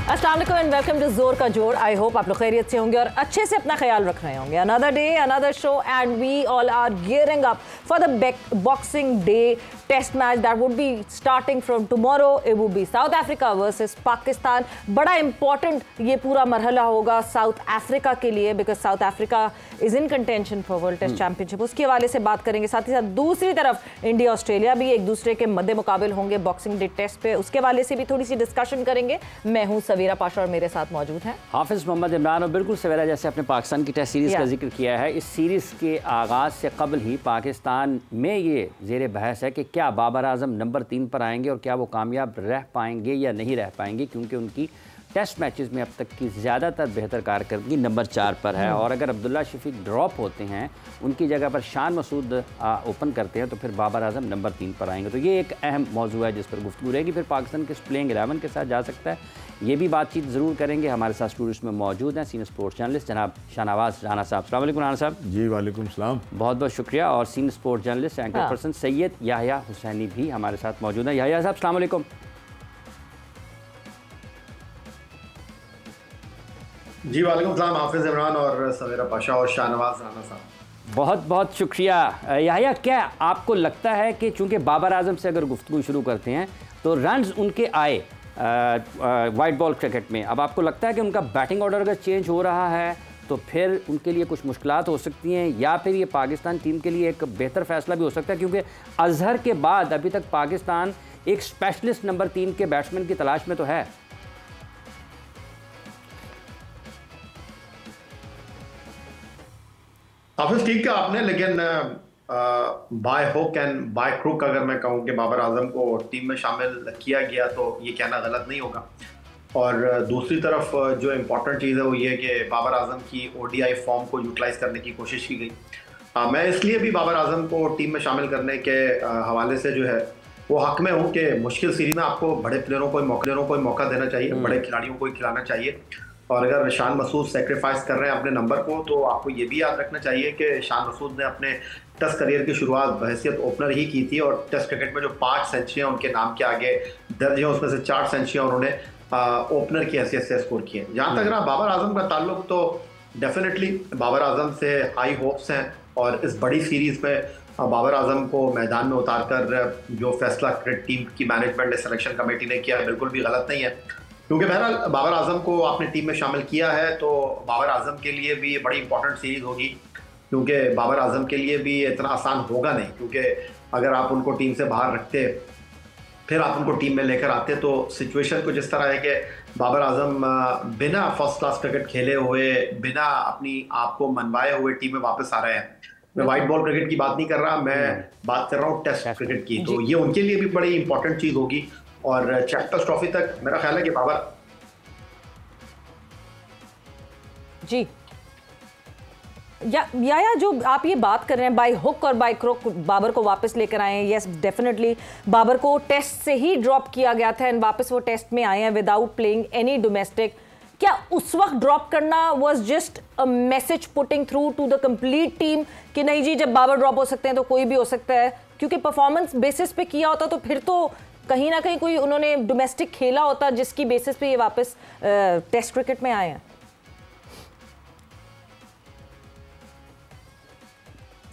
अस्सलाम वालेकुम and welcome to जोर का जोर। आई होप आप लोग खैरियत से होंगे और अच्छे से अपना ख्याल रख रहे होंगे। Another day another show and we all are gearing up for the Boxing Day test match that would be starting from tomorrow. It would be South Africa versus Pakistan. बड़ा इंपॉर्टेंट ये पूरा मरहला होगा साउथ अफ्रीका के लिए, because South Africa is in contention for world test championship. उसके हवाले से बात करेंगे। साथ ही साथ दूसरी तरफ इंडिया ऑस्ट्रेलिया भी एक दूसरे के मद्दे मुकाबिल होंगे बॉक्सिंग डे टेस्ट पे, उसके हवाले से भी थोड़ी सी डिस्कशन करेंगे। मैं हूं सवेरा पाशा और मेरे साथ मौजूद हैं हाफिज मोहम्मद इमरान। और बिल्कुल सवेरा जैसे अपने पाकिस्तान की टेस्ट सीरीज़ का जिक्र किया है, इस सीरीज़ के आगाज़ से कबल ही पाकिस्तान में ये ज़ेर बहस है कि क्या बाबर आजम नंबर 3 पर आएंगे और क्या वो कामयाब रह पाएंगे या नहीं रह पाएंगे, क्योंकि उनकी टेस्ट मैचेस में अब तक की ज़्यादातर बेहतर कारकर्दगी नंबर 4 पर है। और अगर अब्दुल्ला शफीक ड्रॉप होते हैं, उनकी जगह पर शान मसूद ओपन करते हैं, तो फिर बाबर आजम नंबर 3 पर आएंगे। तो ये एक अहम मौजू है जिस पर गुफ्तगू रहेगी। फिर पाकिस्तान किस प्लेइंग 11 के साथ जा सकता है, ये भी बातचीत ज़रूर करेंगे। हमारे साथ स्टूडियो में मौजूद हैं सीनियर स्पोर्ट्स जर्नलिस्ट जनाब शाहनवाज राना साहब। अस्सलाम वालेकुम राना साहब। जी वालेकुम सलाम। बहुत बहुत शुक्रिया। और senior sports journalist anchor person Syed Yahya Hussaini भी हमारे साथ मौजूद हैं। याह्या साहब अस्सलाम वालेकुम। जी वालेकुम सलाम हाफिज इमरान और सवेरा पाशा और शाहनवाज राना साहब। बहुत बहुत शुक्रिया। याह्या, क्या आपको लगता है कि चूंकि बाबर आजम से अगर गुफ्तगू शुरू करते हैं तो रन्स उनके आए वाइट बॉल क्रिकेट में, अब आपको लगता है कि उनका बैटिंग ऑर्डर अगर चेंज हो रहा है तो फिर उनके लिए कुछ मुश्किलात हो सकती हैं, या फिर ये पाकिस्तान टीम के लिए एक बेहतर फैसला भी हो सकता है, क्योंकि अजहर के बाद अभी तक पाकिस्तान एक स्पेशलिस्ट नंबर 3 के बैट्समैन की तलाश में तो है। हाफिज ठीक है आपने, लेकिन by hook and by crook अगर मैं कहूँ कि बाबर आजम को टीम में शामिल किया गया तो ये कहना गलत नहीं होगा। और दूसरी तरफ जो इम्पोर्टेंट चीज़ है वो ये कि बाबर आजम की ओडीआई फॉर्म को यूटिलाइज करने की कोशिश की गई। मैं इसलिए भी बाबर आजम को टीम में शामिल करने के हवाले से जो है वो हक में हूँ कि मुश्किल सीरीज में आपको बड़े प्लेयरों को मौका देना चाहिए, बड़े खिलाड़ियों को खिलाना चाहिए। और अगर शान मसूद सेक्रीफाइस कर रहे हैं अपने नंबर को, तो आपको ये भी याद रखना चाहिए कि शान मसूद ने अपने टेस्ट करियर की शुरुआत बहैसियत ओपनर ही की थी, और टेस्ट क्रिकेट में जो 5 सेंचुरियाँ उनके नाम के आगे दर्ज हैं उसमें से 4 सेंचुरियाँ उन्होंने ओपनर की हैसियत से स्कोर किए। जहाँ तक रहा बाबर आजम का ताल्लुक, तो डेफिनेटली बाबर आजम से हाई होप्स हैं, और इस बड़ी सीरीज़ में बाबर आजम को मैदान में उतार कर जो फैसला क्रिकेट टीम की मैनेजमेंट ने सिलेक्शन कमेटी ने किया बिल्कुल भी गलत नहीं है, क्योंकि बहरहाल बाबर आजम को आपने टीम में शामिल किया है तो बाबर आजम के लिए भी ये बड़ी इंपॉर्टेंट सीरीज़ होगी, क्योंकि बाबर आजम के लिए भी इतना आसान होगा नहीं, क्योंकि अगर आप उनको टीम से बाहर रखते फिर आप उनको टीम में लेकर आते तो सिचुएशन कुछ इस तरह है कि बाबर आजम बिना फर्स्ट क्लास क्रिकेट खेले हुए, बिना अपनी आप को मनवाए हुए टीम में वापस आ रहे हैं। मैं वाइट बॉल क्रिकेट की बात नहीं कर रहा, मैं बात कर रहा हूँ टेस्ट क्रिकेट की। तो ये उनके लिए भी बड़ी इंपॉर्टेंट चीज़ होगी, और चैंपियंस ट्रॉफी तक मेरा ख्याल है कि बाबर जी या जो आप ये बात कर रहे हैं बाय हुक और बाय क्रुक बाबर को वापस लेकर आए हैं। यस डेफिनेटली बाबर को टेस्ट से ही ड्रॉप किया गया था एंड वापस वो टेस्ट में आए हैं विदाउट प्लेइंग एनी डोमेस्टिक। क्या उस वक्त ड्रॉप करना was just a message putting through to the complete team कि नहीं जी, जब बाबर ड्रॉप हो सकते हैं तो कोई भी हो सकता है? क्योंकि परफॉर्मेंस बेसिस पे किया होता तो फिर तो कहीं ना कहीं कोई उन्होंने डोमेस्टिक खेला होता जिसकी बेसिस पे ये वापस टेस्ट क्रिकेट में आए हैं।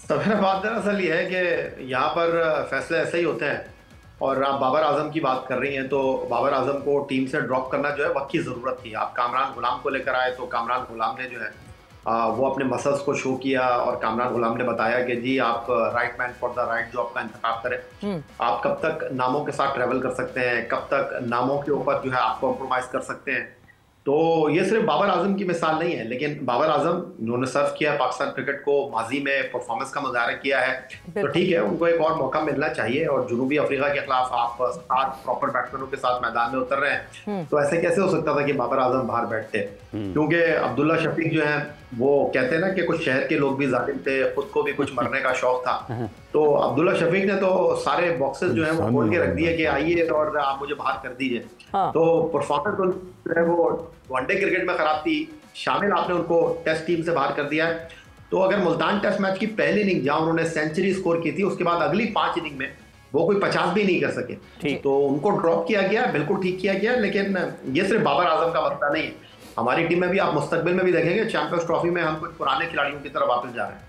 सबसे बात दरअसल ये है कि यहाँ पर फैसले ऐसे ही होते हैं, और आप बाबर आजम की बात कर रही हैं तो बाबर आजम को टीम से ड्रॉप करना जो है वक्त की ज़रूरत थी। आप कामरान गुलाम को लेकर आए तो कामरान गुलाम ने जो है वो अपने मसल्स को शो किया, और कामरान गुलाम ने बताया कि जी आप right man for the right job का इंतखाब करें। आप कब तक नामों के साथ ट्रैवल कर सकते हैं, कब तक नामों के ऊपर जो है आप कॉम्प्रोमाइज़ कर सकते हैं। तो ये सिर्फ बाबर आजम की मिसाल नहीं है, लेकिन बाबर आजम उन्होंने सर्व किया पाकिस्तान क्रिकेट को, माजी में परफॉर्मेंस का मुजाहरा किया है, तो ठीक है उनको एक और मौका मिलना चाहिए। और जुनूबी अफ्रीका के खिलाफ आप 7 प्रॉपर बैट्समैनों के साथ मैदान में उतर रहे हैं, तो ऐसे कैसे हो सकता था कि बाबर आजम बाहर बैठते? क्योंकि अब्दुल्ला शफीक जो है वो कहते हैं ना कि कुछ शहर के लोग भी जालिम थे, खुद को भी कुछ मरने का शौक था। तो अब्दुल्ला शफीक ने तो सारे बॉक्सेस जो है वो खोल के रख दिए कि आइए और आप मुझे बाहर कर दीजिए। तो परफॉर्मेंस जो है वो वनडे क्रिकेट में खराब थी, शामिल आपने उनको टेस्ट टीम से बाहर कर दिया है। तो अगर मुल्तान टेस्ट मैच की पहली इनिंग जहां उन्होंने सेंचुरी स्कोर की थी, उसके बाद अगली 5 इनिंग में वो कोई 50 भी नहीं कर सके, तो उनको ड्रॉप किया गया, बिल्कुल ठीक किया गया। लेकिन ये सिर्फ बाबर आजम का मसला नहीं है, हमारी टीम में भी आप मुस्तकबिल में भी देखेंगे चैंपियंस ट्रॉफी में हम कुछ पुराने खिलाड़ियों की तरफ वापस जा रहे हैं।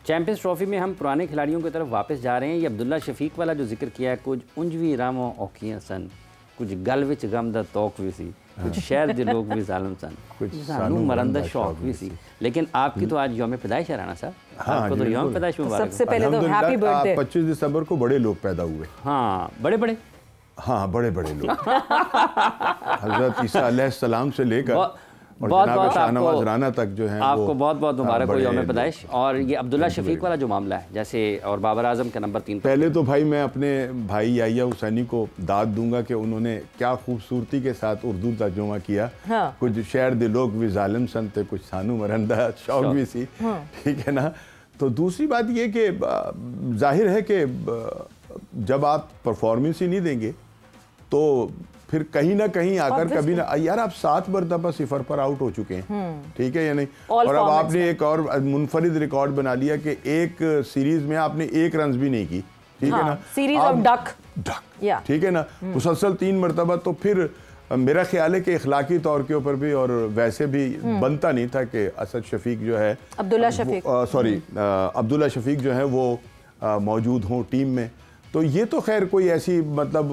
चैंपियंस ट्रॉफी में हम पुराने खिलाड़ियों की तरफ वापस जा रहे हैं। ये अब्दुल्ला शफीक वाला जो जिक्र किया है, कुछ उंजवी रामो औखियां सन, कुछ गल विच गम दा तौक भी सी, कुछ शहर दे लोग भी जालिम सन, कुछ सानू मरंदा शौक भी सी। लेकिन आपकी तो आज यौम पैदाइश है राणा साहब, आपको तो यौम पैदाइश मुबारक। सबसे पहले तो हैप्पी बर्थडे। 25 दिसंबर को बड़े लोग पैदा हुए। हाँ, बड़े बड़े, हाँ बड़े बड़े लोग हजरत ईसा अलैहिस्सलाम से लेकर बहुत बहुत शाहनवाज राना तक जो है आपको बहुत बहुत मुबारक हो यौम पैदाइश। और ये अब्दुल्ला शफीक वाला जो मामला है जैसे, और बाबर आजम का नंबर 3, पहले तो भाई मैं अपने भाई याहिया हुसैनी को दाद दूंगा कि उन्होंने क्या खूबसूरती के साथ उर्दू तर्जुमा किया। हाँ। कुछ शहर दे लोग भी जालिम सन थे, कुछ सानू मरंदा शौक भी सी। ठीक है ना। तो दूसरी बात ये कि जाहिर है कि जब आप परफॉर्मेंस ही नहीं देंगे तो फिर कहीं ना कहीं आकर कभी ना, यार आप 7 मरतबा 0 पर आउट हो चुके हैं, ठीक है या नहीं। और अब आपने एक और मुनफरिद रिकॉर्ड बना लिया कि एक सीरीज में आपने 1 रन भी नहीं की, ठीक है ना, सीरीज ऑफ डक, ठीक है ना, मुसलसल 3 मरतबा। तो फिर मेरा ख्याल है कि इखलाकी तौर के ऊपर भी और वैसे भी बनता नहीं था कि असद शफीक जो है, अब्दुल्ला शफीक जो है वो मौजूद हों टीम में। तो ये तो खैर कोई ऐसी मतलब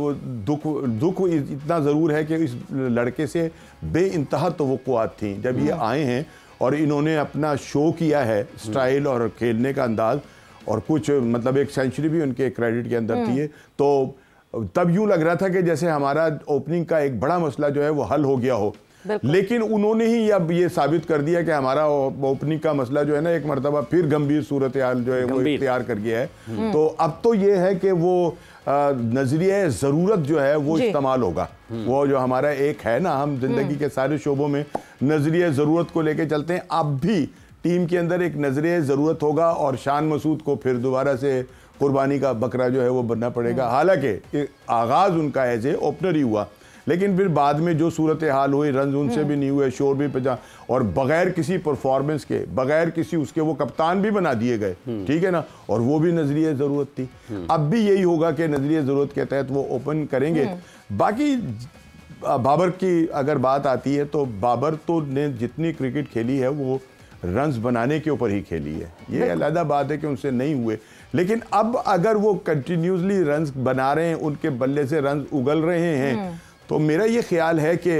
दुख इतना ज़रूर है कि इस लड़के से बेइंतहा तवक्कुआत थी जब ये आए हैं और इन्होंने अपना शो किया है, स्टाइल और खेलने का अंदाज़, और कुछ मतलब एक सेंचुरी भी उनके क्रेडिट के अंदर थी। तो तब यूँ लग रहा था कि जैसे हमारा ओपनिंग का एक बड़ा मसला जो है वो हल हो गया हो, लेकिन उन्होंने ही अब ये साबित कर दिया कि हमारा ओपनिंग का मसला जो है ना एक मरतबा फिर गंभीर सूरत हाल जो है वो इख्तियार कर गया है। तो अब तो ये है कि वो नजरिया ज़रूरत जो है वो इस्तेमाल होगा। वो जो हमारा एक है ना, हम जिंदगी के सारे शोबों में नजरिया ज़रूरत को लेके चलते हैं, अब भी टीम के अंदर एक नजरिया ज़रूरत होगा और शान मसूद को फिर दोबारा से कुर्बानी का बकरा जो है वो बनना पड़ेगा। हालांकि आगाज़ उनका ऐसे ओपनर ही हुआ, लेकिन फिर बाद में जो सूरत हाल हुई, रन उनसे भी नहीं हुए, शोर भी पजा, और बगैर किसी परफॉर्मेंस के, बगैर किसी उसके वो कप्तान भी बना दिए गए, ठीक है ना, और वो भी नजरिए ज़रूरत थी। अब भी यही होगा कि नजरिए ज़रूरत के तहत वो ओपन करेंगे। बाकी बाबर की अगर बात आती है तो बाबर तो ने जितनी क्रिकेट खेली है वो रन्स बनाने के ऊपर ही खेली है। ये अलग बात है कि उनसे नहीं हुए, लेकिन अब अगर वो कंटिन्यूसली रन्स बना रहे हैं, उनके बल्ले से रन्स उगल रहे हैं, तो मेरा ये ख्याल है कि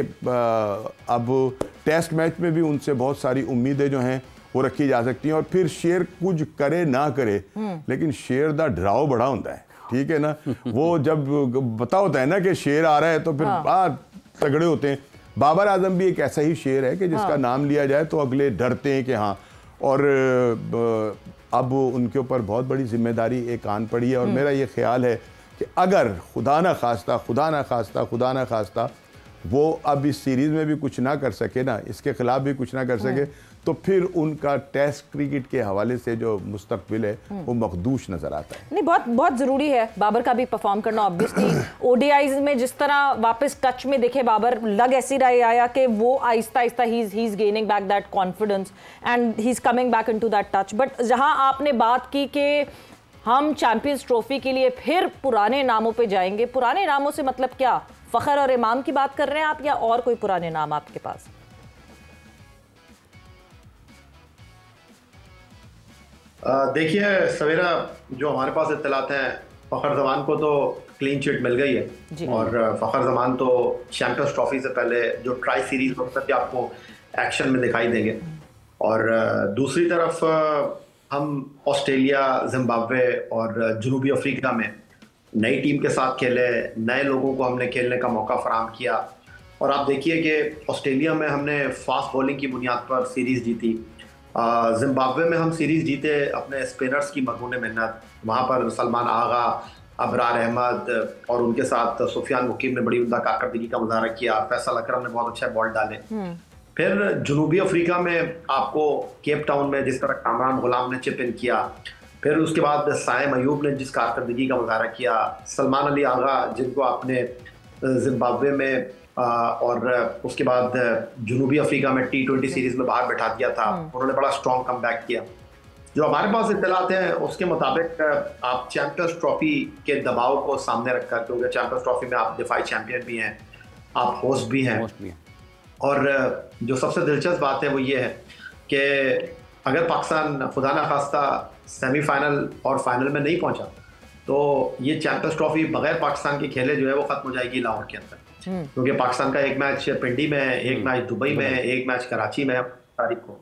अब टेस्ट मैच में भी उनसे बहुत सारी उम्मीदें जो हैं वो रखी जा सकती हैं। और फिर शेर कुछ करे ना करे, लेकिन शेर दा डराव बड़ा होता है, ठीक है ना। वो जब पता होता है ना कि शेर आ रहा है तो फिर तगड़े होते हैं। बाबर आजम भी एक ऐसा ही शेर है कि जिसका नाम लिया जाए तो अगले डरते हैं कि हाँ। और अब उनके ऊपर बहुत बड़ी जिम्मेदारी एक आन पड़ी है, और मेरा ये ख्याल है कि अगर खुदा ना खास्ता वो अब इस सीरीज़ में भी कुछ ना कर सके ना, इसके खिलाफ भी कुछ ना कर सके, तो फिर उनका टेस्ट क्रिकेट के हवाले से जो मुस्तकबिल है वो मखदूश नज़र आता है। नहीं, बहुत बहुत ज़रूरी है बाबर का भी परफॉर्म करना। ऑब्वियसली ओडीआईज में जिस तरह वापस टच में देखे बाबर, लग ऐसी रहा आया कि वो Aahista Aahista he is gaining back that confidence and he is coming back into that touch. But जहाँ आपने बात की कि हम चैंपियंस ट्रॉफी के लिए फिर पुराने नामों पे जाएंगे, पुराने नामों से मतलब क्या, फ़खर और इमाम की बात कर रहे हैं आप, या और कोई पुराने नाम आपके पास? देखिए सवेरा, जो हमारे पास इत्तलात हैं, फ़खर जमान को तो क्लीन चिट मिल गई है, और फ़खर जमान तो चैंपियंस ट्रॉफी से पहले जो ट्राई सीरीज वक्त भी आपको एक्शन में दिखाई देंगे। और दूसरी तरफ हम ऑस्ट्रेलिया, जिम्बाब्वे और जनूबी अफ्रीका में नई टीम के साथ खेले, नए लोगों को हमने खेलने का मौका फराहम किया। और आप देखिए कि ऑस्ट्रेलिया में हमने फास्ट बॉलिंग की बुनियाद पर सीरीज़ जीती, जिम्बाब्वे में हम सीरीज़ जीते अपने स्पिनर्स की मगबून मेहनत। वहाँ पर सलमान आगा, अबरार अहमद और उनके साथ सुफियान मुकीम ने बड़ी उम्दा कारकर्दगी का मुजाहरा किया, फैसल अकरम ने बहुत अच्छे बॉल डाले। फिर जनूबी अफ्रीका में आपको केप टाउन में जिस तरह कामरान गुलाम ने चिप इन किया, फिर उसके बाद साइम अयूब ने जिस कारकर्दगी का मुजाहरा किया, सलमान अली आगा जिनको आपने जिम्बाब्वे में और उसके बाद जनूबी अफ्रीका में T20 सीरीज में बाहर बैठा दिया था, उन्होंने बड़ा स्ट्रॉन्ग कमबैक किया। जो हमारे पास इत्तलात हैं उसके मुताबिक आप चैंपियंस ट्रॉफी के दबाव को सामने रखकर, क्योंकि चैंपियंस ट्रॉफी में आप दिफाई चैंपियन भी हैं, आप होस्ट भी हैं, और जो सबसे दिलचस्प बात है वो ये है कि अगर पाकिस्तान खुदा न खास्ता सेमीफाइनल और फाइनल में नहीं पहुंचा तो ये चैंपियंस ट्रॉफी बगैर पाकिस्तान के खेले जो है वो खत्म हो जाएगी लाहौर के अंदर, क्योंकि पाकिस्तान का एक मैच पिंडी में, एक मैच दुबई में, एक मैच कराची में तारीख को,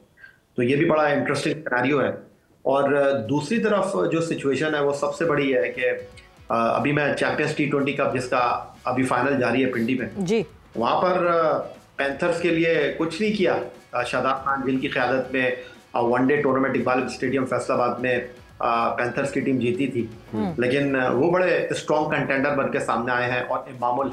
तो ये भी बड़ा इंटरेस्टिंग सिनेरियो है। और दूसरी तरफ जो सिचुएशन है वो सबसे बड़ी है कि अभी मैं चैंपियंस T20 कप जिसका अभी फाइनल जारी है पिंडी में जी, वहाँ पर पैंथर्स के लिए कुछ नहीं किया शादाब खान जिनकी क़यादत में one day tournament Iqbal stadium Faisalabad में पैंथर्स की टीम जीती थी, लेकिन वो बड़े स्ट्रॉन्ग कंटेंडर बन के सामने आए हैं। और इमामुल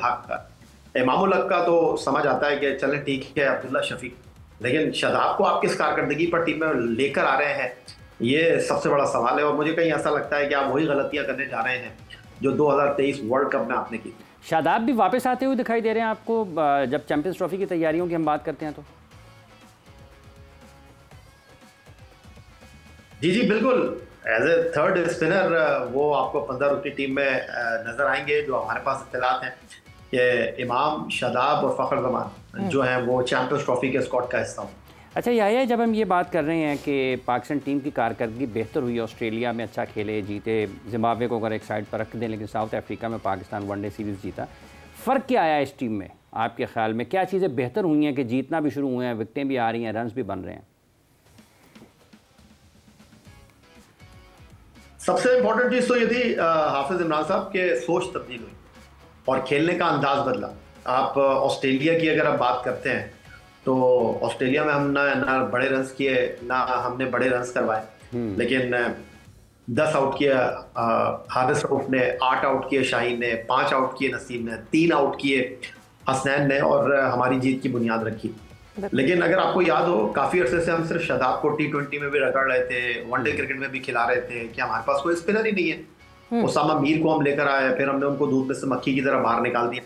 हक का तो समझ आता है कि चलें ठीक है अब्दुल्ला शफीक, लेकिन शादाब को आप किस कारकर्दगी पर टीम में लेकर आ रहे हैं, ये सबसे बड़ा सवाल है। और मुझे कहीं ऐसा लगता है कि आप वही गलतियां करने जा रहे हैं जो 2023 वर्ल्ड कप में आपने की। शादाब भी वापस आते हुए दिखाई दे रहे हैं आपको जब चैंपियंस ट्रॉफी की तैयारियों की हम बात करते हैं तो? जी बिल्कुल, एज ए थर्ड स्पिनर वो आपको 15 की टीम में नजर आएंगे। जो हमारे पास इत्तलात हैं कि इमाम, शादाब और फखर जमान जो हैं वो चैंपियंस ट्रॉफी के स्क्वाड का हिस्सा हों। अच्छा याया, जब हम ये बात कर रहे हैं कि पाकिस्तान टीम की कारकर्दगी बेहतर हुई, ऑस्ट्रेलिया में अच्छा खेले, जीते, जिम्बाब्वे को अगर एक साइड पर रख दें, लेकिन साउथ अफ्रीका में पाकिस्तान वनडे सीरीज़ जीता, फ़र्क क्या आया इस टीम में आपके ख्याल में? क्या चीज़ें बेहतर हुई हैं कि जीतना भी शुरू हुए हैं, विकटें भी आ रही हैं, रन्स भी बन रहे हैं? सबसे इम्पोर्टेंट चीज़ तो ये थी हाफिज इमरान साहब के सोच तब्दील हुई और खेलने का अंदाज बदला। आप ऑस्ट्रेलिया की अगर आप बात करते हैं तो ऑस्ट्रेलिया में हम ना बड़े रन्स किए, ना हमने बड़े रन्स करवाए, लेकिन 10 आउट किए हारिस रऊफ ने, 8 आउट किए शाहीन ने, 5 आउट किए नसीम ने, 3 आउट किए हसनैन ने, और हमारी जीत की बुनियाद रखी। लेकिन अगर आपको याद हो, काफ़ी अरसे से हम सिर्फ शादाब को T20 में भी रगड़ रहे थे, वनडे क्रिकेट में भी खिला रहे थे कि हमारे पास कोई स्पिनर ही नहीं है। उसामा मीर को हम लेकर आए, फिर हमने उनको दूध में से मक्खी की तरह बाहर निकाल दिया।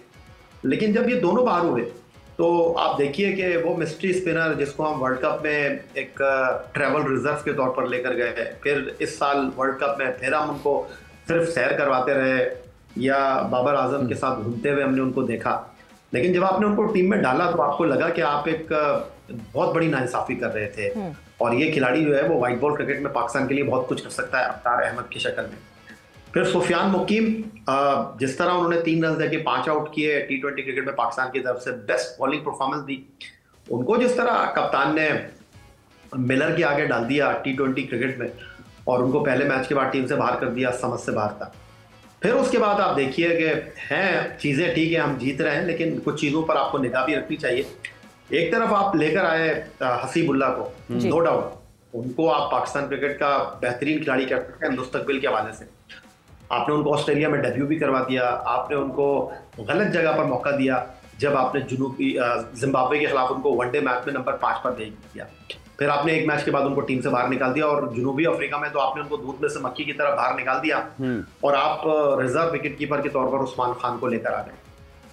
लेकिन जब ये दोनों बाहर हुए तो आप देखिए कि वो मिस्ट्री स्पिनर जिसको हम वर्ल्ड कप में एक ट्रैवल रिजर्व के तौर पर लेकर गए, फिर इस साल वर्ल्ड कप में फिर हम उनको सिर्फ सैर करवाते रहे या बाबर आजम के साथ घूमते हुए हमने उनको देखा। लेकिन जब आपने उनको टीम में डाला तो आपको लगा कि आप एक बहुत बड़ी नाइंसाफी कर रहे थे, और ये खिलाड़ी जो है वो वाइट बॉल क्रिकेट में पाकिस्तान के लिए बहुत कुछ कर सकता है अफ्तार अहमद की शक्ल में। फिर सुफियान मुकीम, जिस तरह उन्होंने 3 रन देके 5 आउट किए, T20 क्रिकेट में पाकिस्तान की तरफ से बेस्ट बॉलिंग परफॉर्मेंस दी। उनको जिस तरह कप्तान ने मिलर के आगे डाल दिया T20 क्रिकेट में और उनको पहले मैच के बाद टीम से बाहर कर दिया, समझ से बाहर था। फिर उसके बाद आप देखिए कि हैं चीज़ें ठीक है, हम जीत रहे हैं, लेकिन कुछ चीज़ों पर आपको निगाह भी रखनी चाहिए। एक तरफ आप लेकर आए हसीबुल्ला को, नो डाउट उनको आप पाकिस्तान क्रिकेट का बेहतरीन खिलाड़ी कह सकते हैं मुस्तकबिल के हवाले से। आपने उनको ऑस्ट्रेलिया में डेब्यू भी करवा दिया, आपने उनको गलत जगह पर मौका दिया जब आपने जिम्बाब्वे के खिलाफ उनको वनडे मैच में नंबर 5 पर भेज दिया। फिर आपने एक मैच के बाद उनको टीम से बाहर निकाल दिया, और जनूबी अफ्रीका में तो आपने उनको दूध में से मक्खी की तरह बाहर निकाल दिया, और आप रिजर्व विकेट कीपर के तौर पर उस्मान खान को लेकर आ गए।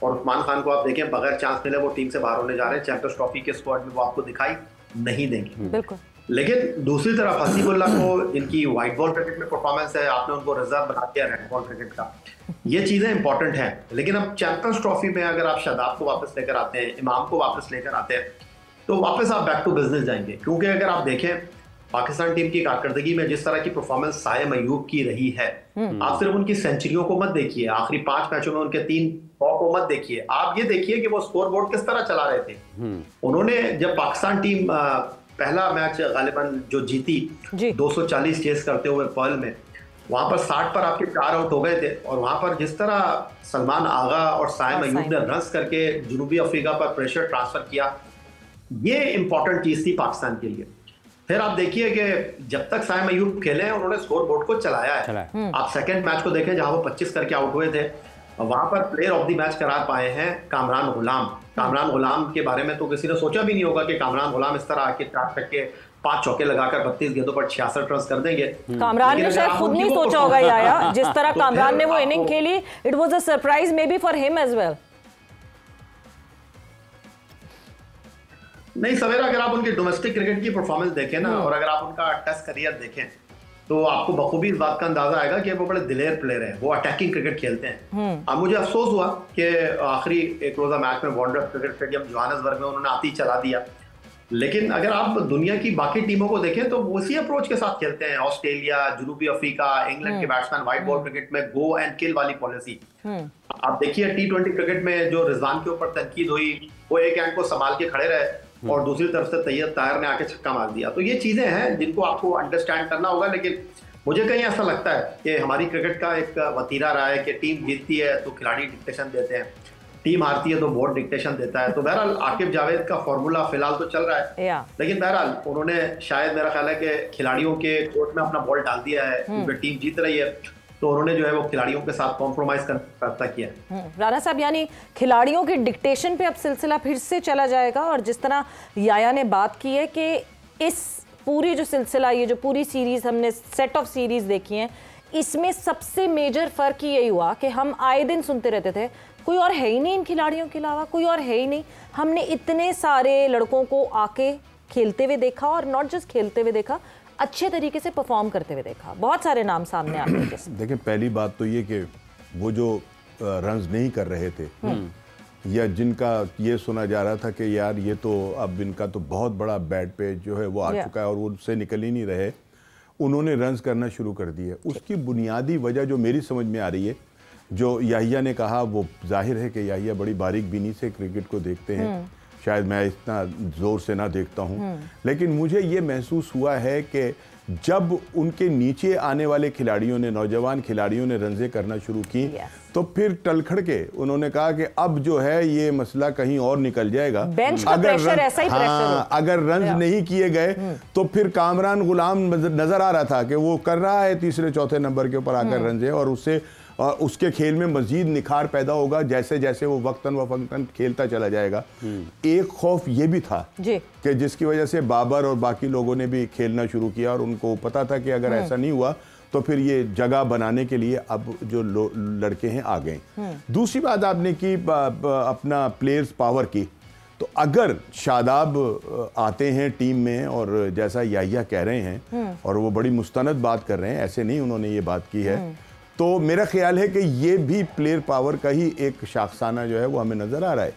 और उस्मान खान को आप देखें, बगैर चांस मिले वो टीम से बाहर होने जा रहे हैं। चैंपियंस ट्रॉफी के स्क्वाड में वो आपको दिखाई नहीं देंगे। बिल्कुल। लेकिन दूसरी तरफ हसीबुल्ला को इनकी वाइट बॉल क्रिकेट में परफॉर्मेंस है, आपने उनको रिजर्व बना दिया रेड बॉल क्रिकेट का, ये चीजें इंपॉर्टेंट हैं। लेकिन अब चैंपियंस ट्रॉफी में अगर आप शादाब को वापस लेकर आते हैं, इमाम को वापस लेकर आते हैं, तो वापस आप बैक टू बिजनेस जाएंगे। क्योंकि अगर आप देखें पाकिस्तान टीम की कारकर्दगी में जिस तरह की परफॉर्मेंस सायम अयूब की रही है, आप सिर्फ उनकी सेंचुरियों को मत देखिए, आखिरी 5 मैचों में उनके 3 को मत देखिए, आप ये देखिए कि वो स्कोर बोर्ड किस तरह चला रहे थे। उन्होंने जब पाकिस्तान टीम पहला मैच गालिबन जो जीती 240 चेस करते हुए पर्ल में, वहां पर 60 पर आपके 4 आउट हो गए थे, और वहां पर जिस तरह सलमान आगा और सायम अयूब ने रन्स करके जनूबी अफ्रीका पर प्रेशर ट्रांसफर किया, ये इंपॉर्टेंट चीज थी पाकिस्तान के लिए। फिर आप देखिए कि जब तक सायम अयूब खेले हैं उन्होंने स्कोर बोर्ड को चलाया है। आप सेकंड मैच को देखें जहां वो 25 करके आउट हुए थे, वहां पर प्लेयर ऑफ द मैच करार पाए हैं कामरान गुलाम। कामरान गुलाम के बारे में तो किसी ने सोचा भी नहीं होगा कि कामरान गुलाम इस तरह आके 4 छक्के 5 चौके लगाकर 32 गेंदों पर 66 रन कर देंगे। कामरान ने शायद खुद नहीं सोचा होगा याया, जिस तरह कामरान ने वो इनिंग खेली, it was a surprise maybe for him as well. नहीं सवेरा, अगर आप उनके डोमेस्टिक क्रिकेट की परफॉर्मेंस देखें ना, और अगर आप उनका टेस्ट करियर देखें, तो आपको बखूबी इस बात का अंदाजा आएगा कि वो बड़े दिलेर प्लेयर हैं, वो अटैकिंग क्रिकेट खेलते हैं। अब मुझे अफसोस हुआ कि आखिरी एक रोजा मैच में वॉन्डर क्रिकेट स्टेडियम जोहान्सबर्ग में उन्होंने आती चला दिया, लेकिन अगर आप दुनिया की बाकी टीमों को देखें तो वो उसी अप्रोच के साथ खेलते हैं। ऑस्ट्रेलिया, जनूबी अफ्रीका, इंग्लैंड के बैट्समैन व्हाइट बॉल क्रिकेट में गो एंड किल वाली पॉलिसी। आप देखिए T20 क्रिकेट में जो रिजवान के ऊपर तनकीद हुई, वो एक एंड को संभाल के खड़े रहे और दूसरी तरफ से तैयब ताहिर ने आके छक्का मार दिया। तो ये चीजें हैं जिनको आपको अंडरस्टैंड करना होगा। लेकिन मुझे कहीं ऐसा लगता है कि हमारी क्रिकेट का एक वतीरा रहा है कि टीम जीतती है तो खिलाड़ी डिक्टेशन देते हैं, टीम हारती है तो बोर्ड डिक्टेशन देता है। तो बहरहाल आकिब जावेद का फॉर्मूला फिलहाल तो चल रहा है, लेकिन बहरहाल उन्होंने शायद, मेरा ख्याल है कि खिलाड़ियों के कोर्ट में अपना बॉल डाल दिया है क्योंकि टीम जीत रही है, तो उन्होंने जो है वो खिलाड़ियों के साथ कॉम्प्रोमाइज करता किया है। राना साहब, यानी खिलाड़ियों के डिक्टेशन पे अब सिलसिला फिर से चला जाएगा, और जिस तरह याया ने बात की है कि इस पूरी जो सिलसिला, ये जो पूरी सीरीज हमने सेट ऑफ सीरीज देखी है, इसमें सबसे मेजर फर्क यही हुआ कि हम आए दिन सुनते रहते थे कोई और है ही नहीं इन खिलाड़ियों के अलावा, कोई और है ही नहीं। हमने इतने सारे लड़कों को आके खेलते हुए देखा, और नॉट जस्ट खेलते हुए देखा, अच्छे तरीके से परफॉर्म करते हुए देखा। बहुत सारे नाम सामने आते हैं। देखिए, पहली बात तो ये कि वो जो रन्स नहीं कर रहे थे या जिनका ये सुना जा रहा था कि यार ये तो अब इनका तो बहुत बड़ा बैड पे जो है वो आ चुका है और वो उससे निकल ही नहीं रहे, उन्होंने रन्स करना शुरू कर दिए। उसकी बुनियादी वजह जो मेरी समझ में आ रही है, जो याहिया ने कहा, वो जाहिर है कि याहिया बड़ी बारीक बीनी से क्रिकेट को देखते हैं। शायद मैं इतना ज़ोर से ना देखता हूं, लेकिन मुझे ये महसूस हुआ है कि जब उनके नीचे आने वाले खिलाड़ियों ने, नौजवान खिलाड़ियों ने रन्ज़ें करना शुरू की, तो फिर टलखड़ के उन्होंने कहा कि अब जो है ये मसला कहीं और निकल जाएगा। अगर रन्स नहीं किए गए तो फिर कामरान गुलाम नजर आ रहा था कि वो कर रहा है तीसरे चौथे नंबर के ऊपर आकर रन्ज़ें, और उससे उसके खेल में मजीद निखार पैदा होगा जैसे जैसे वो वक्तन व फक्तन खेलता चला जाएगा। एक खौफ ये भी था कि जिसकी वजह से बाबर और बाकी लोगों ने भी खेलना शुरू किया, और उनको पता था कि अगर ऐसा नहीं हुआ तो फिर ये जगह बनाने के लिए अब जो लड़के हैं आ गए। दूसरी बात आपने की अपना प्लेयर्स पावर की, तो अगर शादाब आते हैं टीम में और जैसा याहिया कह रहे हैं और वो बड़ी मुस्तनद बात कर रहे हैं, ऐसे नहीं उन्होंने ये बात की है, तो मेरा ख्याल है कि ये भी प्लेयर पावर का ही एक शाखसाना जो है वो हमें नजर आ रहा है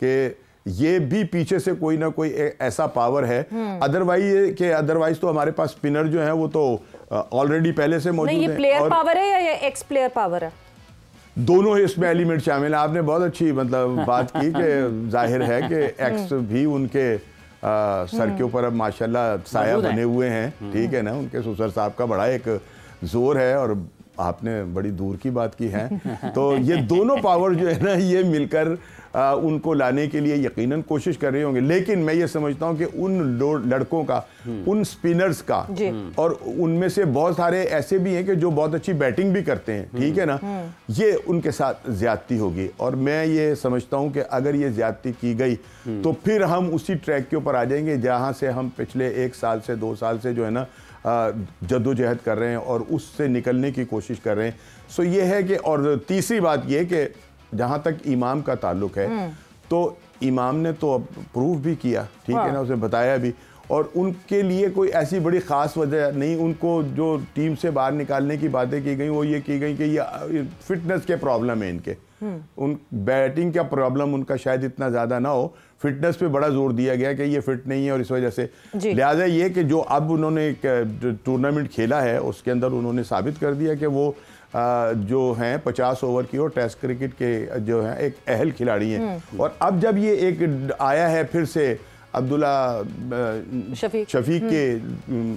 कि ये भी पीछे से कोई ना कोई ऐसा पावर है। अदरवाइज तो हमारे पास स्पिनर जो है वो तो ऑलरेडी पहले से मौजूद है। ये प्लेयर पावर है या एक्स प्लेयर पावर है? दोनों इसमें एलिमेंट शामिल है। आपने बहुत अच्छी मतलब बात की कि जाहिर है कि एक्स भी उनके सर के ऊपर अब माशाल्लाह साया बने हुए हैं, ठीक है ना। उनके ससुर साहब का बड़ा एक जोर है, और आपने बड़ी दूर की बात की है। तो ये दोनों पावर जो है ना, ये मिलकर उनको लाने के लिए यकीनन कोशिश कर रहे होंगे। लेकिन मैं ये समझता हूं कि उन लड़कों का, उन स्पिनर्स का, और उनमें से बहुत सारे ऐसे भी हैं कि जो बहुत अच्छी बैटिंग भी करते हैं, ठीक है ना, ये उनके साथ ज्यादती होगी। और मैं ये समझता हूं कि अगर ये ज्यादती की गई तो फिर हम उसी ट्रैक के ऊपर आ जाएंगे जहां से हम पिछले 1 साल से 2 साल से जो है ना जद्दोजहद कर रहे हैं और उससे निकलने की कोशिश कर रहे हैं। सो ये है कि, और तीसरी बात ये कि जहाँ तक इमाम का ताल्लुक है, तो इमाम ने तो प्रूव भी किया, ठीक है ना, उसे बताया भी, और उनके लिए कोई ऐसी बड़ी ख़ास वजह नहीं। उनको जो टीम से बाहर निकालने की बातें की गई वो ये की गई कि ये फिटनेस के प्रॉब्लम है इनके, उन बैटिंग का प्रॉब्लम उनका शायद इतना ज़्यादा ना हो, फिटनेस पे बड़ा जोर दिया गया कि ये फिट नहीं है और इस वजह से। लिहाजा ये कि जो अब उन्होंने टूर्नामेंट खेला है उसके अंदर उन्होंने साबित कर दिया कि वो जो हैं 50 ओवर की और टेस्ट क्रिकेट के जो हैं एक अहल खिलाड़ी हैं। और अब जब ये एक आया है फिर से अब्दुल्ला शफीक के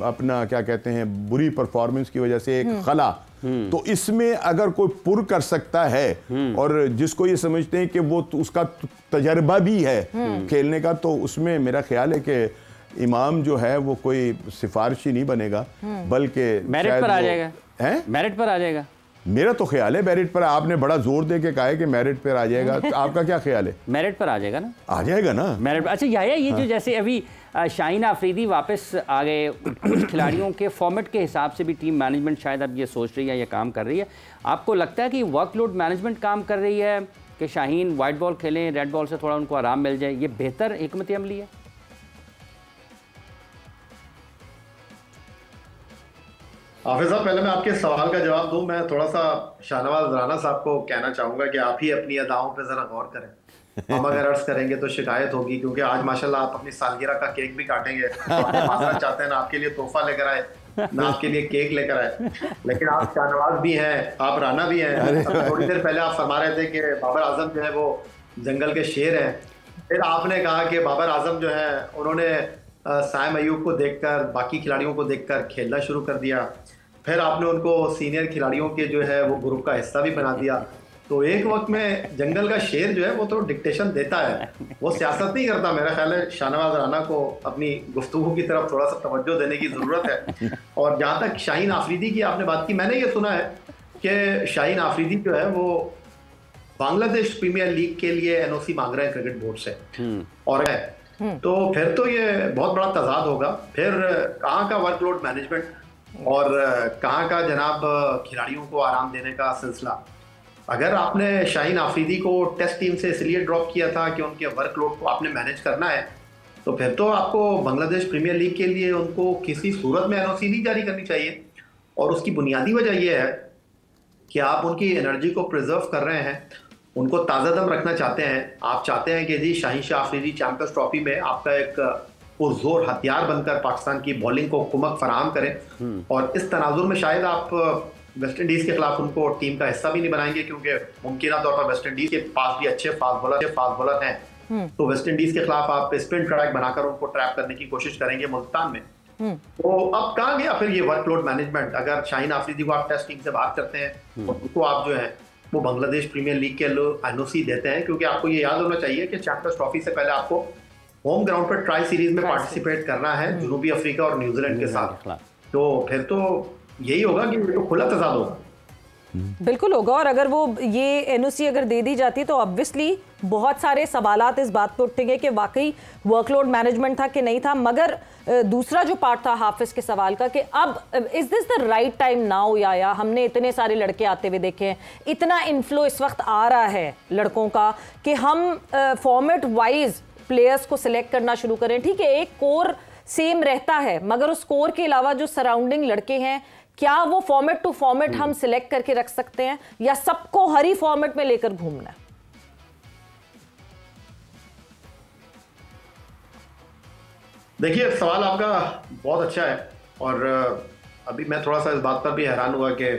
अपना क्या कहते हैं बुरी परफॉर्मेंस की वजह से एक खला, तो इसमें अगर कोई पुर कर सकता है और जिसको ये समझते हैं कि वो उसका तजर्बा भी है खेलने का, तो उसमें मेरा ख्याल है कि इमाम जो है वो कोई सिफारिशी नहीं बनेगा, बल्कि मेरिट पर आ जाएगा। हैं? मेरिट पर आ जाएगा। मेरा तो ख्याल है मेरिट पर। आपने बड़ा जोर दे के कहा है कि मेरिट पर आ जाएगा, तो आपका क्या ख्याल है? मेरिट पर आ जाएगा ना? आ जाएगा ना मेरिट पर। अच्छा याया, ये जो जैसे अभी शाहीन आफरीदी वापस आ गए, कुछ खिलाड़ियों के फॉर्मेट के हिसाब से भी टीम मैनेजमेंट शायद अब ये सोच रही है या काम कर रही है। आपको लगता है कि वर्कलोड मैनेजमेंट काम कर रही है कि शाहीन वाइट बॉल खेलें, रेड बॉल से थोड़ा उनको आराम मिल जाए, ये बेहतर हिकमत अमली है? हाफिज साहब, पहले मैं आपके सवाल का जवाब दूं, मैं थोड़ा सा शाहनवाज राना साहब को कहना चाहूंगा कि आप ही अपनी अदाओं पे जरा गौर करें। हम अगर अर्ज करेंगे तो शिकायत होगी, क्योंकि आज माशाल्लाह आप अपनी सालगिरह का केक भी काटेंगे तो आप माजरत चाहते हैं ना आपके लिए तोहफा लेकर आए ना आपके लिए केक लेकर आए, लेकिन आप शाहनवाज भी हैं, आप राना भी हैं। थोड़ी देर पहले आप फरमा रहे थे कि बाबर आजम जो है वो जंगल के शेर हैं, फिर आपने कहा कि बाबर आजम जो है उन्होंने साइम अयूब को देखकर, बाकी खिलाड़ियों को देखकर खेलना शुरू कर दिया, फिर आपने उनको सीनियर खिलाड़ियों के जो है वो ग्रुप का हिस्सा भी बना दिया। तो एक वक्त में जंगल का शेर जो है वो तो डिक्टेशन देता है, वो सियासत नहीं करता। मेरा ख्याल है शाहनवाज राना को अपनी गुफ्तगू की तरफ थोड़ा सा तवज्जो देने की ज़रूरत है। और जहाँ तक शाहीन आफरीदी की आपने बात की, मैंने ये सुना है कि शाहीन आफरीदी जो है वो बांग्लादेश प्रीमियर लीग के लिए एनओसी मांग रहे हैं क्रिकेट बोर्ड से, और तो फिर तो ये बहुत बड़ा तजाद होगा। फिर कहाँ का वर्कलोड मैनेजमेंट और कहाँ का जनाब खिलाड़ियों को आराम देने का सिलसिला। अगर आपने शाहीन आफरीदी को टेस्ट टीम से इसलिए ड्रॉप किया था कि उनके वर्कलोड को आपने मैनेज करना है, तो फिर तो आपको बांग्लादेश प्रीमियर लीग के लिए उनको किसी सूरत में एनओसी नहीं जारी करनी चाहिए। और उसकी बुनियादी वजह यह है कि आप उनकी एनर्जी को प्रिजर्व कर रहे हैं, उनको ताज़ा दम रखना चाहते हैं। आप चाहते हैं कि जी शाहीन शाह आफरीदी चैंपियंस ट्रॉफी में आपका एक पुरजोर हथियार बनकर पाकिस्तान की बॉलिंग को कुमक फराहम करें, और इस तनाजुर में शायद आप वेस्ट इंडीज के खिलाफ उनको टीम का हिस्सा भी नहीं बनाएंगे, क्योंकि मुमकिन तौर पर वेस्ट इंडीज के पास भी अच्छे फास्ट बॉलर हैं। तो वेस्ट इंडीज के खिलाफ आप स्पिन ट्रैक बनाकर उनको ट्रैप करने की कोशिश करेंगे मुल्तान में। तो अब कहाँ गया फिर ये वर्कलोड मैनेजमेंट? अगर शाहीन आफरीदी को आप टेस्ट टीम से बात करते हैं, उनको आप जो है वो बांग्लादेश प्रीमियर लीग के एनओसी देते हैं, क्योंकि आपको ये याद होना चाहिए कि चैंपियंस ट्रॉफी से पहले आपको होम ग्राउंड पर ट्राई सीरीज में पार्टिसिपेट करना है जनूबी अफ्रीका और न्यूजीलैंड के साथ। तो फिर तो यही होगा कि तो खुला तजाद होगा। बिल्कुल होगा। और अगर वो ये एनओसी अगर दे दी जाती तो ऑब्वियसली बहुत सारे सवालात इस बात पे उठेंगे कि वाकई वर्कलोड मैनेजमेंट था कि नहीं था। मगर दूसरा जो पार्ट था हाफिज के सवाल का कि अब is this the right time now, या हमने इतने सारे लड़के आते हुए देखे हैं, इतना इन्फ्लो इस वक्त आ रहा है लड़कों का कि हम फॉर्मेट वाइज प्लेयर्स को सिलेक्ट करना शुरू करें। ठीक है, एक कोर सेम रहता है, मगर उस कोर के अलावा जो सराउंडिंग लड़के हैं, क्या वो फॉर्मेट टू फॉर्मेट हम सिलेक्ट करके रख सकते हैं, या सबको हर ही फॉर्मेट में लेकर घूमना है? देखिए, सवाल आपका बहुत अच्छा है, और अभी मैं थोड़ा सा इस बात पर भी हैरान हुआ कि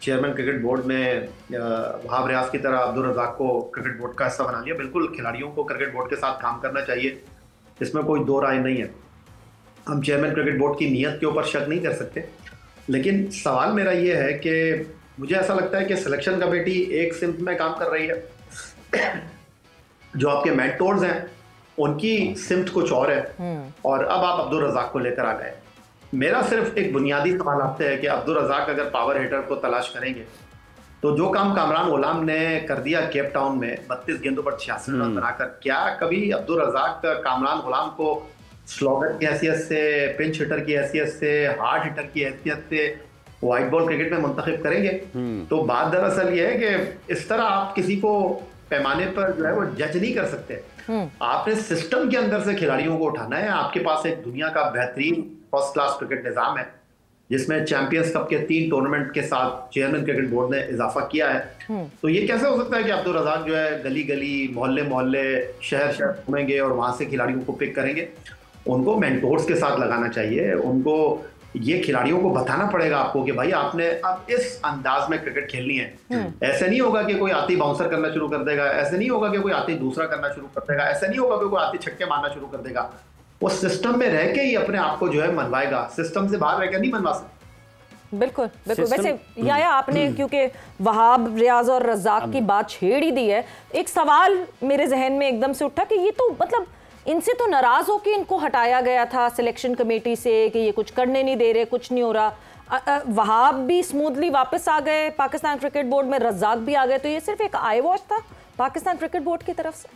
चेयरमैन क्रिकेट बोर्ड ने वहाब रियाज की तरह अब्दुल रज़ाक को क्रिकेट बोर्ड का हिस्सा बना लिया। बिल्कुल खिलाड़ियों को क्रिकेट बोर्ड के साथ काम करना चाहिए, इसमें कोई दो राय नहीं है। हम चेयरमैन क्रिकेट बोर्ड की नीयत के ऊपर शक नहीं कर सकते, लेकिन सवाल मेरा ये है कि मुझे ऐसा लगता है कि सिलेक्शन कमेटी एक सिम्त में काम कर रही है, जो आपके मेंटोर्स हैं उनकी सिम्त कुछ और है, और अब आप अब्दुल रज़ाक को लेकर आ गए। मेरा सिर्फ एक बुनियादी सवाल आपसे है कि अब्दुल रज़ाक अगर पावर हिटर को तलाश करेंगे तो जो काम कामरान गुलाम ने कर दिया केप टाउन में 32 गेंदों पर 86 रन बनाकर, क्या कभी अब्दुल रज़ाक कामरान गुलाम को स्लोगन की हैसियत से, पिंच हिटर की हैसियत से, हार्ड हिटर की हैसियत से वाइट बॉल क्रिकेट में मुंतखब करेंगे? तो बात दरअसल ये है कि इस तरह आप किसी को पैमाने पर जो है वो जज नहीं कर सकते। आपने सिस्टम के अंदर से खिलाड़ियों को उठाना है। आपके पास एक दुनिया का बेहतरीन फर्स्ट क्लास क्रिकेट निज़ाम है, जिसमें चैंपियंस कप के 3 टूर्नामेंट के साथ चेयरमैन क्रिकेट बोर्ड ने इजाफा किया है। तो ये कैसे हो सकता है कि अब्दुल रज़ाक जो है गली गली, मोहल्ले मोहल्ले, शहर शहर घूमेंगे और वहां से खिलाड़ियों को पिक करेंगे? उनको मेंटोर्स के साथ लगाना चाहिए। उनको ये खिलाड़ियों को बताना पड़ेगा आपको कि भाई आपने अब इस अंदाज में क्रिकेट खेलनी है। ऐसे नहीं होगा कि कोई आती बाउंसर करना शुरू कर देगा, ऐसे नहीं होगा कि कोई आती दूसरा करना शुरू कर देगा, ऐसे नहीं होगा कि कोई आती छक्के मारना शुरू कर देगा। वो सिस्टम में रह के ही अपने आप को जो है मनवाएगा, सिस्टम से बाहर रहकर नहीं मनवा सकता। बिल्कुल बिल्कुल। वैसे या आपने क्योंकि वहाब रियाज और रज़ाक की बात छेड़ ही दी है, एक सवाल मेरे जहन में एकदम से उठा कि ये तो मतलब इनसे तो नाराज होकर इनको हटाया गया था सिलेक्शन कमेटी से कि ये कुछ करने नहीं दे रहे, कुछ नहीं हो रहा। वहाब भी स्मूथली वापस आ गए पाकिस्तान क्रिकेट बोर्ड में, रज़ाक भी आ गए, तो ये सिर्फ एक आई वॉच था पाकिस्तान क्रिकेट बोर्ड की तरफ से?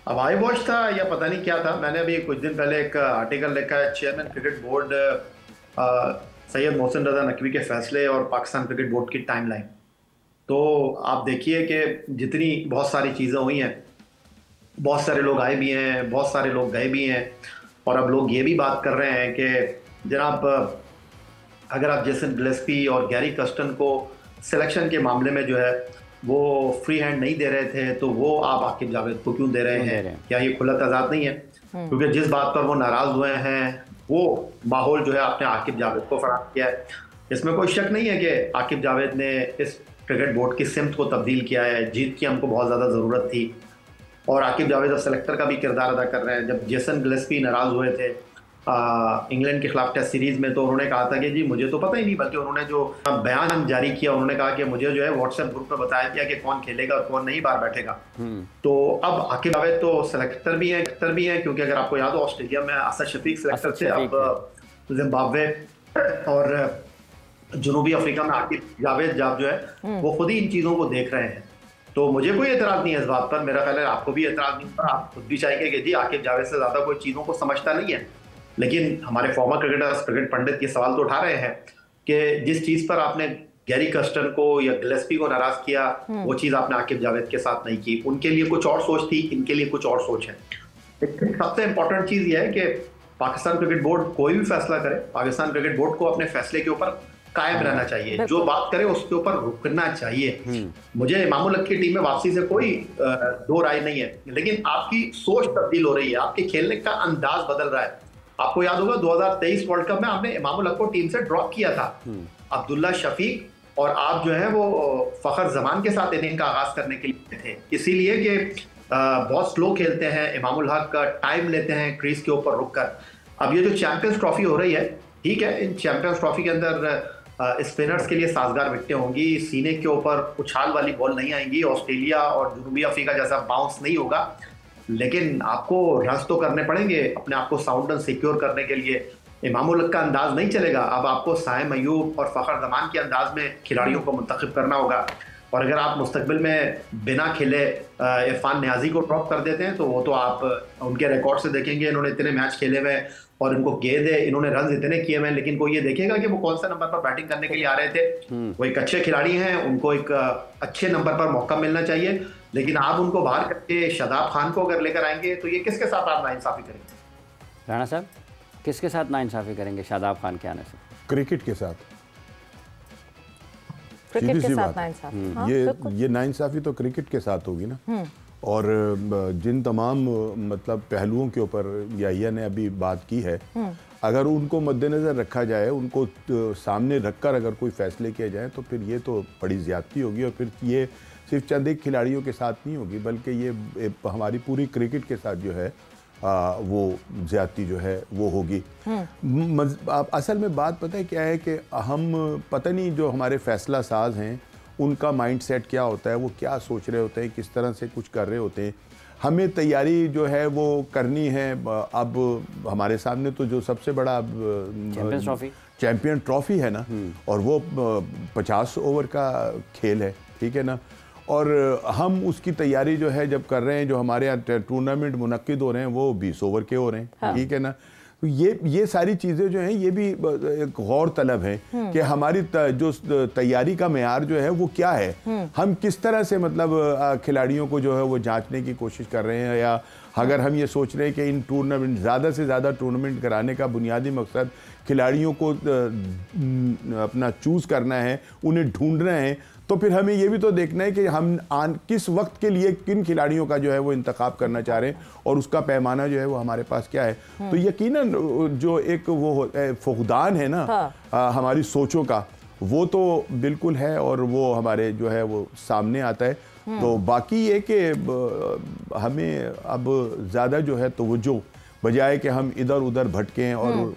अब आई वॉच था या पता नहीं क्या था। मैंने अभी कुछ दिन पहले एक आर्टिकल लिखा है, chairman cricket board Syed Mohsin Raza Naqvi के फैसले और पाकिस्तान क्रिकेट बोर्ड की टाइमलाइन। तो आप देखिए कि जितनी बहुत सारी चीज़ें हुई हैं, बहुत सारे लोग आए भी हैं, बहुत सारे लोग गए भी हैं, और अब लोग ये भी बात कर रहे हैं कि जनाब अगर आप जेसन गिलेस्पी और गैरी कर्स्टन को सिलेक्शन के मामले में जो है वो फ्री हैंड नहीं दे रहे थे, तो वो आप आकिब जावेद को क्यों दे रहे हैं? क्या ये खुला तजाद नहीं है? क्योंकि जिस बात पर वो नाराज हुए हैं वो माहौल जो है आपने आकिब जावेद को फराहम किया है। इसमें कोई शक नहीं है कि आकिब जावेद ने इस क्रिकेट बोर्ड की सिमत को तब्दील किया है। जीत की हमको बहुत ज़्यादा ज़रूरत थी, और आकिब जावेद अब सेलेक्टर का भी किरदार अदा कर रहे हैं। जब जेसन गिलेस्पी नाराज़ हुए थे इंग्लैंड के खिलाफ टेस्ट सीरीज में, तो उन्होंने कहा था कि जी मुझे तो पता ही नहीं, बल्कि उन्होंने जो बयान जारी किया उन्होंने कहा कि मुझे जो है व्हाट्सएप ग्रुप में बताया गया कि कौन खेलेगा और कौन नहीं बाहर बैठेगा। तो अब आकिब जावेद तो सेलेक्टर भी हैं, क्योंकि अगर आपको याद हो ऑस्ट्रेलिया में असद शफीक सेलेक्टर थे, अब जिम्बाब्वे और जनूबी अफ्रीका में आकिब जावेद जो है वो खुद ही इन चीज़ों को देख रहे हैं। तो मुझे कोई एतराज़ नहीं है इस बात पर, मेरा ख्याल है आपको भी एतराज़ नहीं होगा। आप खुद भी चाहेंगे कि जी आकिब जावेद से ज़्यादा कोई चीज़ों को समझता नहीं है, लेकिन हमारे फॉर्मर क्रिकेटर्स, क्रिकेट पंडित ये सवाल तो उठा रहे हैं कि जिस चीज़ पर आपने गैरी कर्स्टन को या गिलेस्पी को नाराज़ किया वो चीज़ आपने आकिब जावेद के साथ नहीं की। उनके लिए कुछ और सोच थी, इनके लिए कुछ और सोच है। सबसे इंपॉर्टेंट चीज़ ये है कि पाकिस्तान क्रिकेट बोर्ड कोई भी फैसला करे, पाकिस्तान क्रिकेट बोर्ड को अपने फैसले के ऊपर कायम रहना चाहिए, जो बात करे उसके ऊपर रुकना चाहिए। मुझे इमामुल हक की टीम में वापसी से कोई दो राय नहीं है, लेकिन आपकी सोच तब्दील हो रही है, आपके खेलने का अंदाज बदल रहा है। आपको याद होगा 2023 वर्ल्ड कप में आपने इमामुल हक को टीम से ड्रॉप किया था, अब्दुल्ला शफीक और आप जो है वो फखर जमान के साथ इनिंग का आगाज करने के लिए थे, इसीलिए कि बहुत स्लो खेलते हैं, इमामुल हक का टाइम लेते हैं क्रीज के ऊपर रुककर। अब ये जो चैंपियंस ट्रॉफी हो रही है, ठीक है, इन चैंपियंस ट्रॉफी के अंदर स्पिनर्स के लिए साजगार विकेटें होंगी, सीने के ऊपर उछाल वाली बॉल नहीं आएंगी, ऑस्ट्रेलिया और जनूबी अफ्रीका जैसा बाउंस नहीं होगा, लेकिन आपको रन्स तो करने पड़ेंगे अपने आप को साउंड एंड सिक्योर करने के लिए। इमामुल हक का अंदाज नहीं चलेगा, अब आपको साइम अयूब और फखर जमान के अंदाज में खिलाड़ियों को मुंतखब करना होगा। और अगर आप मुस्तकबिल में बिना खेले इरफान नियाजी को ड्रॉप कर देते हैं तो वो तो आप उनके रिकॉर्ड से देखेंगे, इन्होंने इतने मैच खेले हुए और इनको गेंद है, इन्होंने रन इतने किए हुए हैं, लेकिन कोई ये देखेगा कि वो कौन सा नंबर पर बैटिंग करने के लिए आ रहे थे। वो एक अच्छे खिलाड़ी हैं, उनको एक अच्छे नंबर पर मौका मिलना चाहिए, लेकिन आप उनको बाहर करके शादाब खान को अगर लेकर आएंगे तो ये किसके साथ आप नाइंसाफी करेंगे? राणा साहब, किसके साथ नाइंसाफी करेंगे शादाब खान के आने से? क्रिकेट के साथ। क्रिकेट के साथ नाइंसाफी, ये नाइंसाफी तो क्रिकेट के साथ होगी ना। और जिन तमाम मतलब पहलुओं के ऊपर याहिया ने अभी बात की है, अगर उनको मद्देनज़र रखा जाए, उनको सामने रखकर अगर कोई फैसले किए जाए तो फिर ये तो बड़ी ज़्यादती होगी, और फिर ये सिर्फ चंद एक खिलाड़ियों के साथ नहीं होगी, बल्कि ये हमारी पूरी क्रिकेट के साथ जो है वो ज़्यादती जो है वो होगी। असल में बात पता है क्या है कि हम पता नहीं जो हमारे फैसला साज हैं उनका माइंडसेट क्या होता है, वो क्या सोच रहे होते हैं, किस तरह से कुछ कर रहे होते हैं। हमें तैयारी जो है वो करनी है। अब हमारे सामने तो जो सबसे बड़ा चैंपियन ट्रॉफी है ना, और वो 50 ओवर का खेल है, ठीक है ना, और हम उसकी तैयारी जो है जब कर रहे हैं, जो हमारे यहाँ टूर्नामेंट मुनक्किद हो रहे हैं वो 20 ओवर के हो रहे हैं, ठीक है ना। तो ये सारी चीज़ें जो हैं ये भी एक गौर तलब है कि हमारी जो तैयारी का मेयार जो है वो क्या है, हम किस तरह से मतलब खिलाड़ियों को जो है वो जांचने की कोशिश कर रहे हैं, या अगर हम ये सोच रहे हैं कि इन टूर्नामेंट ज़्यादा से ज़्यादा टूर्नामेंट कराने का बुनियादी मकसद खिलाड़ियों को अपना चूज़ करना है, उन्हें ढूंढना है, तो फिर हमें ये भी तो देखना है कि हम किस वक्त के लिए किन खिलाड़ियों का जो है वो इंतखाब करना चाह रहे हैं और उसका पैमाना जो है वो हमारे पास क्या है। तो यकीनन जो एक वो फुकदान है ना हमारी सोचों का, वो तो बिल्कुल है और वो हमारे जो है वो सामने आता है। तो बाकी ये कि हमें अब ज़्यादा जो है तवज्जो बजाय कि हम इधर उधर भटकें और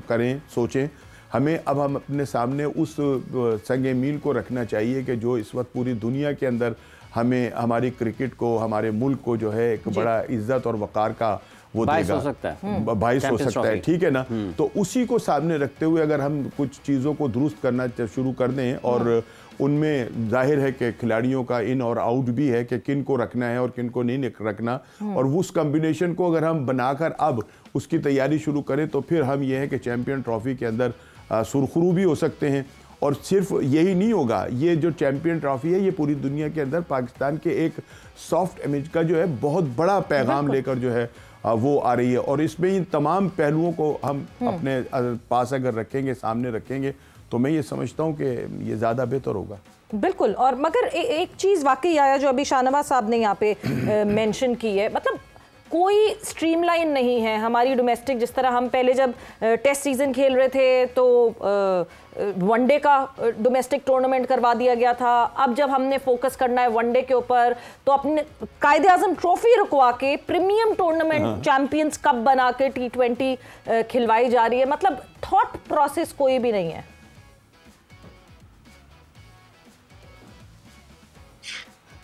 करें सोचें, हम अपने सामने उस संग मील को रखना चाहिए कि जो इस वक्त पूरी दुनिया के अंदर हमें हमारी क्रिकेट को, हमारे मुल्क को जो है एक बड़ा इज्जत और वक़ार का वो बाइस देगा, हो सकता है, बाइस हो सकता है, ठीक है ना। तो उसी को सामने रखते हुए अगर हम कुछ चीज़ों को दुरुस्त करना शुरू कर दें, और उनमें जाहिर है कि खिलाड़ियों का इन और आउट भी है कि किन को रखना है और किन को नहीं रखना, और उस कम्बिनेशन को अगर हम बनाकर अब उसकी तैयारी शुरू करें तो फिर हम ये है कि चैम्पियन ट्रॉफी के अंदर सुरखरू भी हो सकते हैं और सिर्फ यही नहीं होगा, ये जो चैंपियन ट्रॉफी है ये पूरी दुनिया के अंदर पाकिस्तान के एक सॉफ्ट इमेज का जो है बहुत बड़ा पैगाम लेकर जो है वो आ रही है। और इसमें इन तमाम पहलुओं को हम अपने पास अगर रखेंगे, सामने रखेंगे, तो मैं ये समझता हूँ कि ये ज़्यादा बेहतर होगा। बिल्कुल। और मगर एक चीज़ वाकई आया जो अभी शाहनवाज साहब ने यहाँ पे मेंशन की है, मतलब कोई स्ट्रीमलाइन नहीं है हमारी डोमेस्टिक। जिस तरह हम पहले जब टेस्ट सीज़न खेल रहे थे तो वनडे का डोमेस्टिक टूर्नामेंट करवा दिया गया था। अब जब हमने फोकस करना है वनडे के ऊपर तो अपने कायदे आज़म ट्रॉफी रुकवा के प्रीमियम टूर्नामेंट चैंपियंस कप बना के T20 खिलवाई जा रही है। मतलब थॉट प्रोसेस कोई भी नहीं है।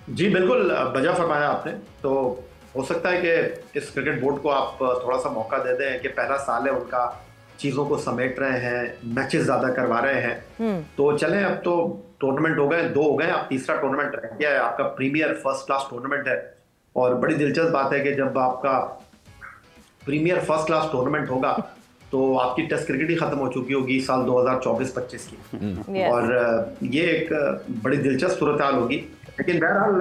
जी बिल्कुल, बजा फरमाया आपने। तो हो सकता है कि इस क्रिकेट बोर्ड को आप थोड़ा सा मौका दे दें कि पहला साल है उनका, चीज़ों को समेट रहे हैं, मैचेस ज़्यादा करवा रहे हैं। तो चलें, अब तो टूर्नामेंट हो गए, 2 हो गए, अब तीसरा टूर्नामेंट रह गया है। आपका प्रीमियर फर्स्ट क्लास टूर्नामेंट है और बड़ी दिलचस्प बात है कि जब आपका प्रीमियर फर्स्ट क्लास टूर्नामेंट होगा तो आपकी टेस्ट क्रिकेट ही खत्म हो चुकी होगी साल 2024-25 की। और ये एक बड़ी दिलचस्प सूरत हाल होगी। लेकिन बहरहाल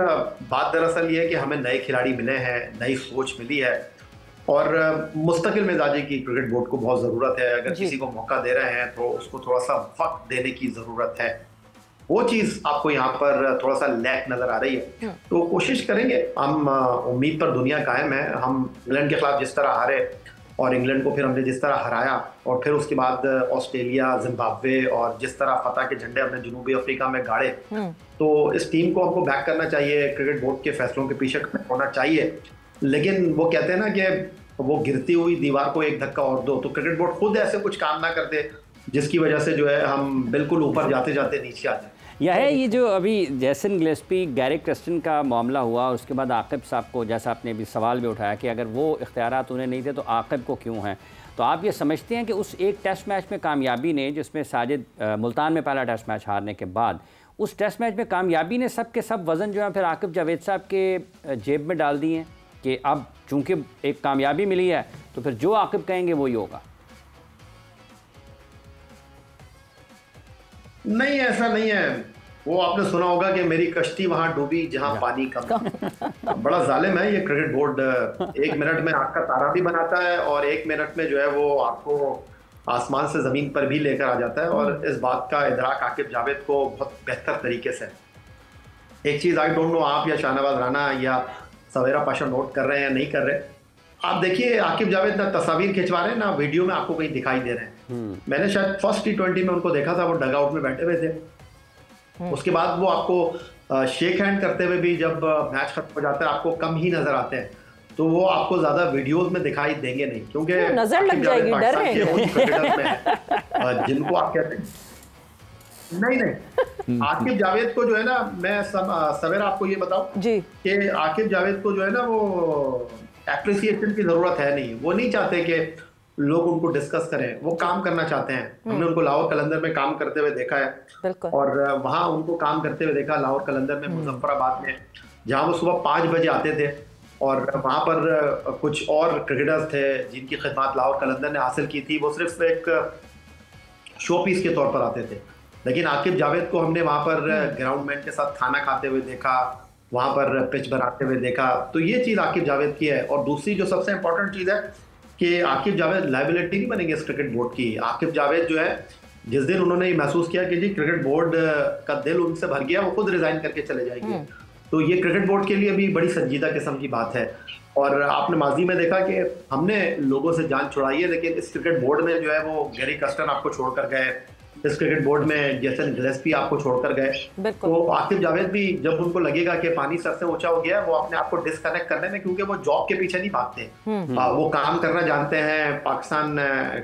बात दरअसल ये है कि हमें नए खिलाड़ी मिले हैं, नई सोच मिली है और मुस्तकिल मिजाजी की क्रिकेट बोर्ड को बहुत ज़रूरत है। अगर किसी को मौका दे रहे हैं तो उसको थोड़ा सा वक्त देने की ज़रूरत है। वो चीज़ आपको यहाँ पर थोड़ा सा लैक नज़र आ रही है। तो कोशिश करेंगे हम, उम्मीद पर दुनिया कायम है। हम इंग्लैंड के खिलाफ जिस तरह हारे और इंग्लैंड को फिर हमने जिस तरह हराया और फिर उसके बाद ऑस्ट्रेलिया, जिम्बाब्वे और जिस तरह फतह के झंडे हमने जनूबी अफ्रीका में गाड़े, तो इस टीम को हमको बैक करना चाहिए। क्रिकेट बोर्ड के फैसलों के पीछे होना चाहिए। लेकिन वो कहते हैं ना कि वो गिरती हुई दीवार को एक धक्का और दो, तो क्रिकेट बोर्ड खुद ऐसे कुछ काम ना करते जिसकी वजह से जो है हम बिल्कुल ऊपर जाते जाते नीचे आ जाए। यह है ये जो अभी जेसन गिलेस्पी, गैरिक क्रस्टन का मामला हुआ और उसके बाद आकिब साहब को, जैसा आपने अभी सवाल भी उठाया कि अगर वो इख्तियारात उन्हें नहीं थे तो आकिब को क्यों हैं, तो आप ये समझते हैं कि उस एक टेस्ट मैच में कामयाबी ने, जिसमें साजिद मुल्तान में पहला टेस्ट मैच हारने के बाद, उस टेस्ट मैच में कामयाबी ने सब के सब वज़न जो है फिर आकिब जावेद साहब के जेब में डाल दिए कि अब चूँकि एक कामयाबी मिली है तो फिर जो आकिब कहेंगे वही होगा? नहीं, ऐसा नहीं है। वो आपने सुना होगा कि मेरी कश्ती वहां डूबी जहां पानी कम। बड़ा जालिम है ये क्रिकेट बोर्ड। 1 मिनट में आग का तारा भी बनाता है और 1 मिनट में जो है वो आपको आसमान से ज़मीन पर भी लेकर आ जाता है। और इस बात का इदराक आकिब जावेद को बहुत बेहतर तरीके से। एक चीज़ आई डोंट नो आप या शाहनवाज राना या सवेरा पाशा नोट कर रहे हैं या नहीं कर रहे, आप देखिए आकिब जावेद ना तस्वीर खिंचवा रहे हैं ना वीडियो में आपको कहीं दिखाई दे रहे हैं। मैंने शायद फर्स्ट T20 में उनको देखा था, वो डग आउट में बैठे हुए थे। उसके बाद वो आपको शेक हैंड करते हुए भी जब मैच खत्म हो जाता है आपको कम ही नजर आते हैं। तो वो आपको ज्यादा वीडियोस में दिखाई देंगे नहीं, क्योंकि नजर लग जाएगी, डर है जिनको आप कहते हैं। नहीं आकिब जावेद को जो है ना, मैं सवेरा आपको ये बताऊं जी कि आकिब जावेद को जो है ना वो एप्रिसिएशन की जरूरत है नहीं। वो नहीं चाहते कि लोग उनको डिस्कस करें, वो काम करना चाहते हैं। हमने उनको लाहौर कलंदर में काम करते हुए देखा है और वहां उनको काम करते हुए देखा लाहौर कलंदर में, मुजफ्फराबाद में, जहां वो सुबह 5 बजे आते थे और वहां पर कुछ और क्रिकेटर्स थे जिनकी खिदमत लाहौर कलंदर ने हासिल की थी। वो सिर्फ एक शो पीस के तौर पर आते थे। लेकिन आकिब जावेद को हमने वहां पर ग्राउंडमैन के साथ खाना खाते हुए देखा, वहां पर पिच बनाते हुए देखा। तो ये चीज़ आकिब जावेद की है। और दूसरी जो सबसे इंपॉर्टेंट चीज़ है कि आकिब जावेद लायबिलिटी नहीं बनेंगे इस क्रिकेट बोर्ड की। आकिब जावेद जो है, जिस दिन उन्होंने महसूस किया कि जी क्रिकेट बोर्ड का दिल उनसे भर गया, वो खुद रिजाइन करके चले जाएंगे। तो ये क्रिकेट बोर्ड के लिए भी बड़ी संजीदा किस्म की बात है। और आपने माजी में देखा कि हमने लोगों से जान छुड़ाई है, लेकिन इस क्रिकेट बोर्ड में जो है वो गैरी कर्स्टन आपको छोड़कर गए, इस क्रिकेट बोर्ड में जेसन गिलेस्पी आपको छोड़कर गए। तो आकिब जावेद भी जब उनको लगेगा कि पानी सर से ऊंचा हो गया, वो अपने आप को डिस्कनेक्ट करने में, क्योंकि वो जॉब के पीछे नहीं भागते, वो काम करना जानते हैं। पाकिस्तान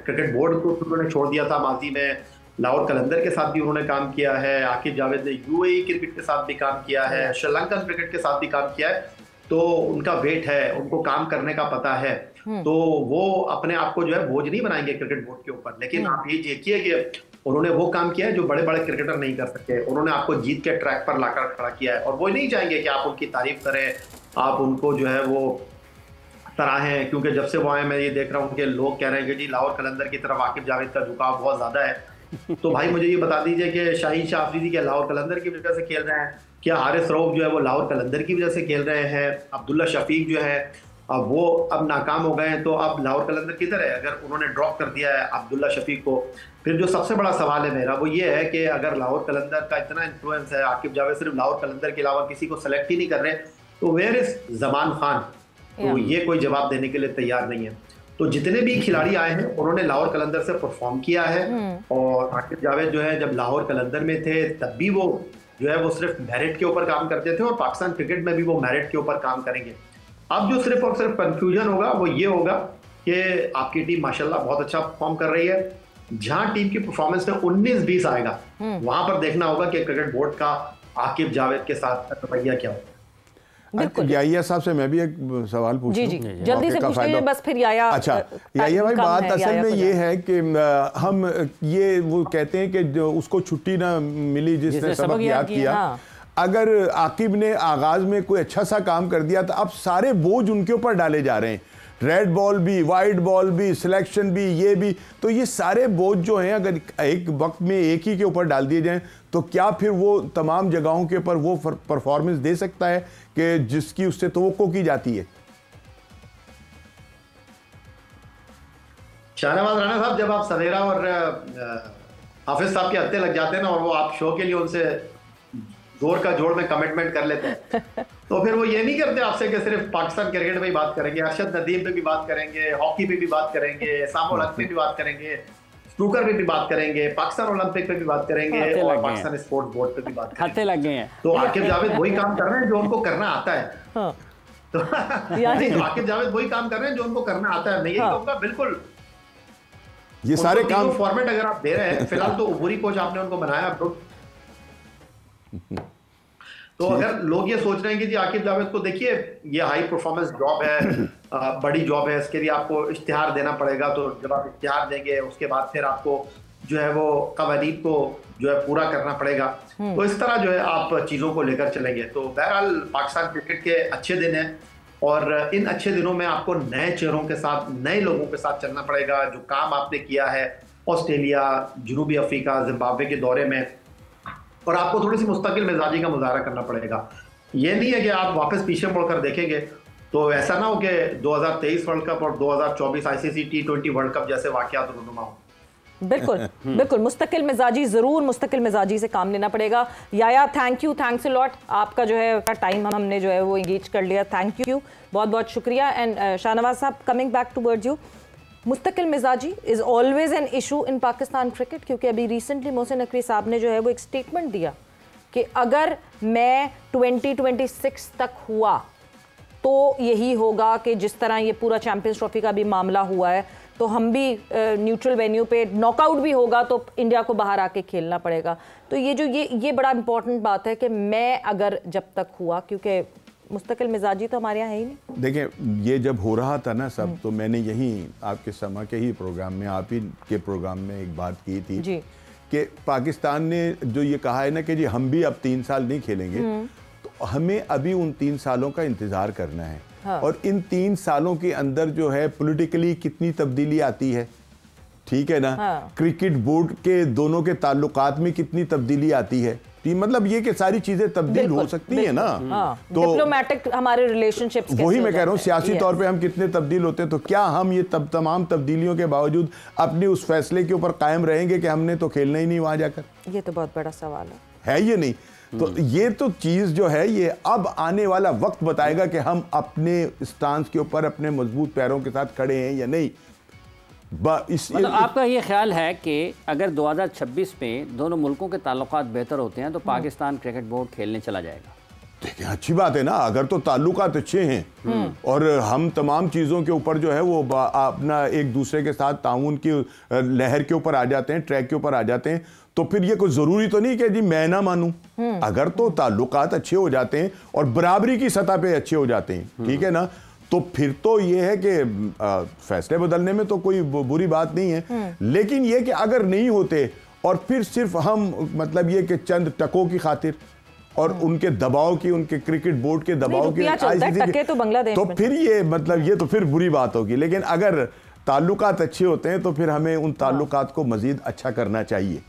क्रिकेट बोर्ड को उन्होंने छोड़ दिया था माजी में, लाहौर कलंदर के साथ भी उन्होंने काम किया है। आकिब जावेद ने UAE क्रिकेट के साथ भी काम किया है, श्रीलंकन क्रिकेट के साथ भी काम किया है। तो उनका वेट है, उनको काम करने का पता है। तो वो अपने आप को जो है बोझ नहीं बनाएंगे क्रिकेट बोर्ड के ऊपर। लेकिन आप ये देखिए कि उन्होंने वो काम किया है जो बड़े बड़े क्रिकेटर नहीं कर सकते। उन्होंने आपको जीत के ट्रैक पर लाकर खड़ा किया है और वो नहीं चाहेंगे कि आप उनकी तारीफ करें, आप उनको जो है वो सराहें। क्योंकि जब से वो आए मैं ये देख रहा हूँ कि लोग कह रहे हैं कि जी लाहौर कलंदर की तरफ आकिब जावेद का झुकाव बहुत ज़्यादा है। तो भाई मुझे ये बता दीजिए कि शाहीन शाह अफरीदी क्या लाहौर कलंदर की वजह से खेल रहे हैं, क्या हारिस रऊफ जो है वो लाहौर कलंदर की वजह से खेल रहे हैं, अब्दुल्ला शफीक जो है अब वो अब नाकाम हो गए हैं, तो अब लाहौर कलंदर किधर है? अगर उन्होंने ड्रॉप कर दिया है अब्दुल्ला शफीक को, फिर जो सबसे बड़ा सवाल है मेरा वो ये है कि अगर लाहौर कलंदर का इतना इन्फ्लुएंस है, आकिब जावेद सिर्फ लाहौर कलंदर के अलावा किसी को सेलेक्ट ही नहीं कर रहे, तो वेयर इज जमान खान? तो ये कोई जवाब देने के लिए तैयार नहीं है। तो जितने भी खिलाड़ी आए हैं उन्होंने लाहौर कलंदर से परफॉर्म किया है, और आकिब जावेद जो है जब लाहौर कलंदर में थे तब भी वो जो है वो सिर्फ मेरिट के ऊपर काम करते थे, और पाकिस्तान क्रिकेट में भी वो मेरिट के ऊपर काम करेंगे। अब जो सिर्फ और सिर्फ कंफ्यूजन होगा वो ये होगा कि आपकी टीम माशाल्लाह बहुत अच्छा परफॉर्म कर रही है, जहां टीम की परफॉर्मेंस में 19-20 आएगा वहां पर देखना होगा कि क्रिकेट बोर्ड का आकिब जावेद के साथ रवैया क्या होगा। याया साहब से मैं भी एक सवाल पूछूं? जी जल्दी से पूछ लीजिए बस, फिर याया। अच्छा याया भाई, बात असल में ये है कि हम ये वो कहते हैं कि जो उसको छुट्टी ना मिली जिसने सबक याद किया। अगर आकिब ने आगाज में कोई अच्छा सा काम कर दिया तो अब सारे बोझ उनके ऊपर डाले जा रहे हैं, रेड बॉल भी, वाइट बॉल भी, सिलेक्शन भी, ये भी। तो ये सारे बोझ जो हैं अगर एक वक्त में एक ही के ऊपर डाल दिए जाएं तो क्या फिर वो तमाम जगहों के ऊपर वो परफॉर्मेंस दे सकता है कि जिसकी उससे तवक्को की जाती है? शाहनवाज राणा साहब, जब आप सवेरा और हाफिज साहब के हत्थे लग जाते हैं ना, और वो आप शो के लिए उनसे जोर का जोड़ में कमिटमेंट कर लेते हैं, तो फिर वो ये नहीं करते आपसे कि सिर्फ पाकिस्तान क्रिकेट में ही बात करेंगे, अरशद नदीम पे भी बात करेंगे, हॉकी पे भी बात करेंगे, सामो हक पे भी बात करेंगे, स्नूकर पे भी बात करेंगे, पाकिस्तान ओलंपिक पे भी बात करेंगे, और पाकिस्तान स्पोर्ट्स बोर्ड पे भी बात करेंगे। लग गए हैं। तो आकिब जावेद वही काम कर रहे हैं जो उनको करना आता है। तो आकिब जावेद वही काम कर रहे हैं जो उनको करना आता है। मैं यही कहूंगा, बिल्कुल ये सारे काम फॉर्मेट अगर आप दे रहे हैं, फिलहाल तो उबूरी कोच आपने उनको बनाया, तो अगर लोग ये सोच रहे हैं कि जी आकिब जावेद को देखिए ये हाई परफॉर्मेंस जॉब है, बड़ी जॉब है, इसके लिए आपको इश्तिहार देना पड़ेगा, तो जब आप इश्तिहार देंगे उसके बाद फिर आपको जो है वो कवानीन को जो है पूरा करना पड़ेगा, तो इस तरह जो है आप चीज़ों को लेकर चलेंगे। तो बहरहाल पाकिस्तान क्रिकेट के अच्छे दिन हैं, और इन अच्छे दिनों में आपको नए चेहरों के साथ, नए लोगों के साथ चलना पड़ेगा। जो काम आपने किया है ऑस्ट्रेलिया, जनूबी अफ्रीका, जिम्बाब्वे के दौरे में, और आपको थोड़ी सी मुस्तकिल मिजाजी का मुजाहरा करना पड़ेगा। ये नहीं है कि आप वापस पीछे मुड़कर देखेंगे तो ऐसा ना हो कि 2023 वर्ल्ड कप और 2024 आईसीसी T20 वर्ल्ड कप जैसे वाकयात रुनुमा हो। बिल्कुल बिल्कुल, मुस्तकिल मिजाजी, जरूर मुस्तकिल मिजाजी से काम लेना पड़ेगा। Yeah yeah thank you, thanks a lot, आपका जो है टाइम हमने जो है वो एंगेज कर लिया, थैंक यू, बहुत बहुत शुक्रिया। एंड शाहनवाज साहब, कमिंग बैक टूवर्ड्स यू, मुस्तकिल मिजाजी is always an issue in Pakistan cricket, क्योंकि अभी रिसेंटली मोहसिन नकवी साहब ने जो है वो एक स्टेटमेंट दिया कि अगर मैं 2026 तक हुआ तो यही होगा कि जिस तरह ये पूरा चैंपियंस ट्रॉफी का भी मामला हुआ है, तो हम भी न्यूट्रल वेन्यू पे नॉकआउट भी होगा तो इंडिया को बाहर आके खेलना पड़ेगा। तो ये बड़ा इंपॉर्टेंट बात है कि मैं अगर जब तक हुआ, क्योंकि मुस्तकिल मिजाजी तो हमारे यहाँ है ही नहीं। देखिए, ये जब हो रहा था ना सब, तो मैंने यही आपके समा के ही प्रोग्राम में, आप ही के प्रोग्राम में एक बात की थी जी, कि पाकिस्तान ने जो ये कहा है ना कि जी हम भी अब 3 साल नहीं खेलेंगे, तो हमें अभी उन 3 सालों का इंतज़ार करना है। हाँ। और इन 3 सालों के अंदर जो है पॉलिटिकली कितनी तब्दीली आती है, ठीक है ना। हाँ। क्रिकेट बोर्ड के दोनों के ताल्लुकात में कितनी तब्दीली आती है, मतलब ये कि सारी चीजें तब्दील हो सकती है ना। हाँ। तो डिप्लोमेटिक हमारे रिलेशनशिप्स, वही मैं कह रहा हूँ, सियासी तौर पे हम कितने तब्दील होते हैं, तो क्या हम ये तमाम तब्दीलियों के बावजूद अपने उस फैसले के ऊपर कायम रहेंगे कि हमने तो खेलना ही नहीं वहां जाकर? ये तो बहुत बड़ा सवाल है ये नहीं। तो ये तो चीज जो है ये अब आने वाला वक्त बताएगा कि हम अपने स्टांस के ऊपर अपने मजबूत पैरों के साथ खड़े हैं या नहीं। मतलब आपका ये ख्याल है कि अगर 2026 में दोनों मुल्कों के ताल्लुकात बेहतर होते हैं तो पाकिस्तान क्रिकेट बोर्ड खेलने चला जाएगा? देखिए, अच्छी बात है ना, अगर तो ताल्लुकात अच्छे हैं और हम तमाम चीज़ों के ऊपर जो है वो अपना एक दूसरे के साथ ताउन की लहर के ऊपर आ जाते हैं, ट्रैक के ऊपर आ जाते हैं, तो फिर ये कोई ज़रूरी तो नहीं कि जी मैं ना मानूं। अगर तो ताल्लुकात अच्छे हो जाते हैं और बराबरी की सतह पे अच्छे हो जाते हैं, ठीक है ना, तो फिर तो ये है कि फैसले बदलने में तो कोई बुरी बात नहीं है। लेकिन ये कि अगर नहीं होते और फिर सिर्फ हम मतलब ये कि चंद टकों की खातिर और उनके दबाव की, उनके क्रिकेट बोर्ड के दबाव की, तो बांग्लादेश तो फिर ये मतलब ये तो फिर बुरी बात होगी। लेकिन अगर ताल्लुकात अच्छे होते हैं तो फिर हमें उन ताल्लुकात को मज़ीद अच्छा करना चाहिए।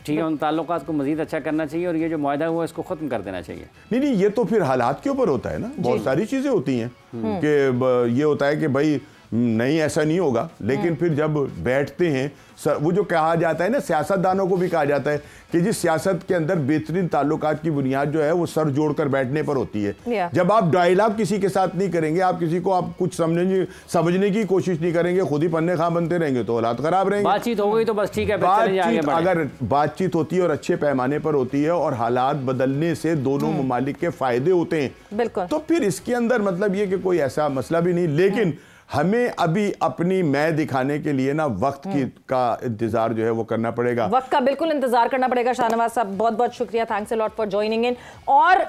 ठीक है, उन ताल्लुकात को मज़ीद अच्छा करना चाहिए और ये जो मुआहदा हुआ इसको ख़त्म कर देना चाहिए। नहीं, ये तो फिर हालात के ऊपर होता है ना, बहुत सारी चीज़ें होती हैं कि ये होता है कि भाई नहीं ऐसा नहीं होगा, लेकिन फिर जब बैठते हैं वो जो कहा जाता है ना, सियासतदानों को भी कहा जाता है कि जिस सियासत के अंदर बेहतरीन ताल्लुकात की बुनियाद जो है वो सर जोड़कर बैठने पर होती है। जब आप डायलॉग किसी के साथ नहीं करेंगे, आप किसी को आप कुछ समझने की कोशिश नहीं करेंगे, खुद ही पन्ने खां बनते रहेंगे तो हालात खराब रहेंगे। बातचीत हो गई तो बस ठीक है, बातचीत अगर बातचीत होती है और अच्छे पैमाने पर होती है और हालात बदलने से दोनों ममालिक के फायदे होते हैं, तो फिर इसके अंदर मतलब ये कि कोई ऐसा मसला भी नहीं। लेकिन हमें अभी अपनी मैं दिखाने के लिए ना वक्त का इंतजार जो है वो करना पड़ेगा, वक्त का बिल्कुल इंतजार करना पड़ेगा। शाहनवाज साहब बहुत बहुत शुक्रिया, thanks a lot for joining in. और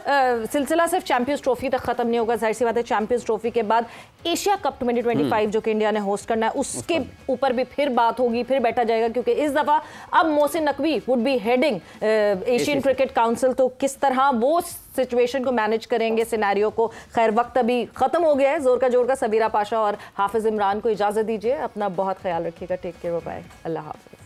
सिलसिला सिर्फ चैंपियंस ट्रॉफी तक खत्म नहीं होगा, जाहिर सी बात है चैंपियंस ट्रॉफी के बाद एशिया कप 2025 जो कि इंडिया ने होस्ट करना है उसके ऊपर भी फिर बात होगी, फिर बैठा जाएगा, क्योंकि इस दफा अब Mohsin Naqvi would be heading Asian cricket council, तो किस तरह वो सिचुएशन को मैनेज करेंगे, सिनेरियो को। खैर वक्त अभी खत्म हो गया है, जोर का सबीरा पाशा और हाफिज इमरान को इजाजत दीजिए, अपना बहुत ख्याल रखिएगा, टेक केयर, बाय, अल्लाह हाफिज।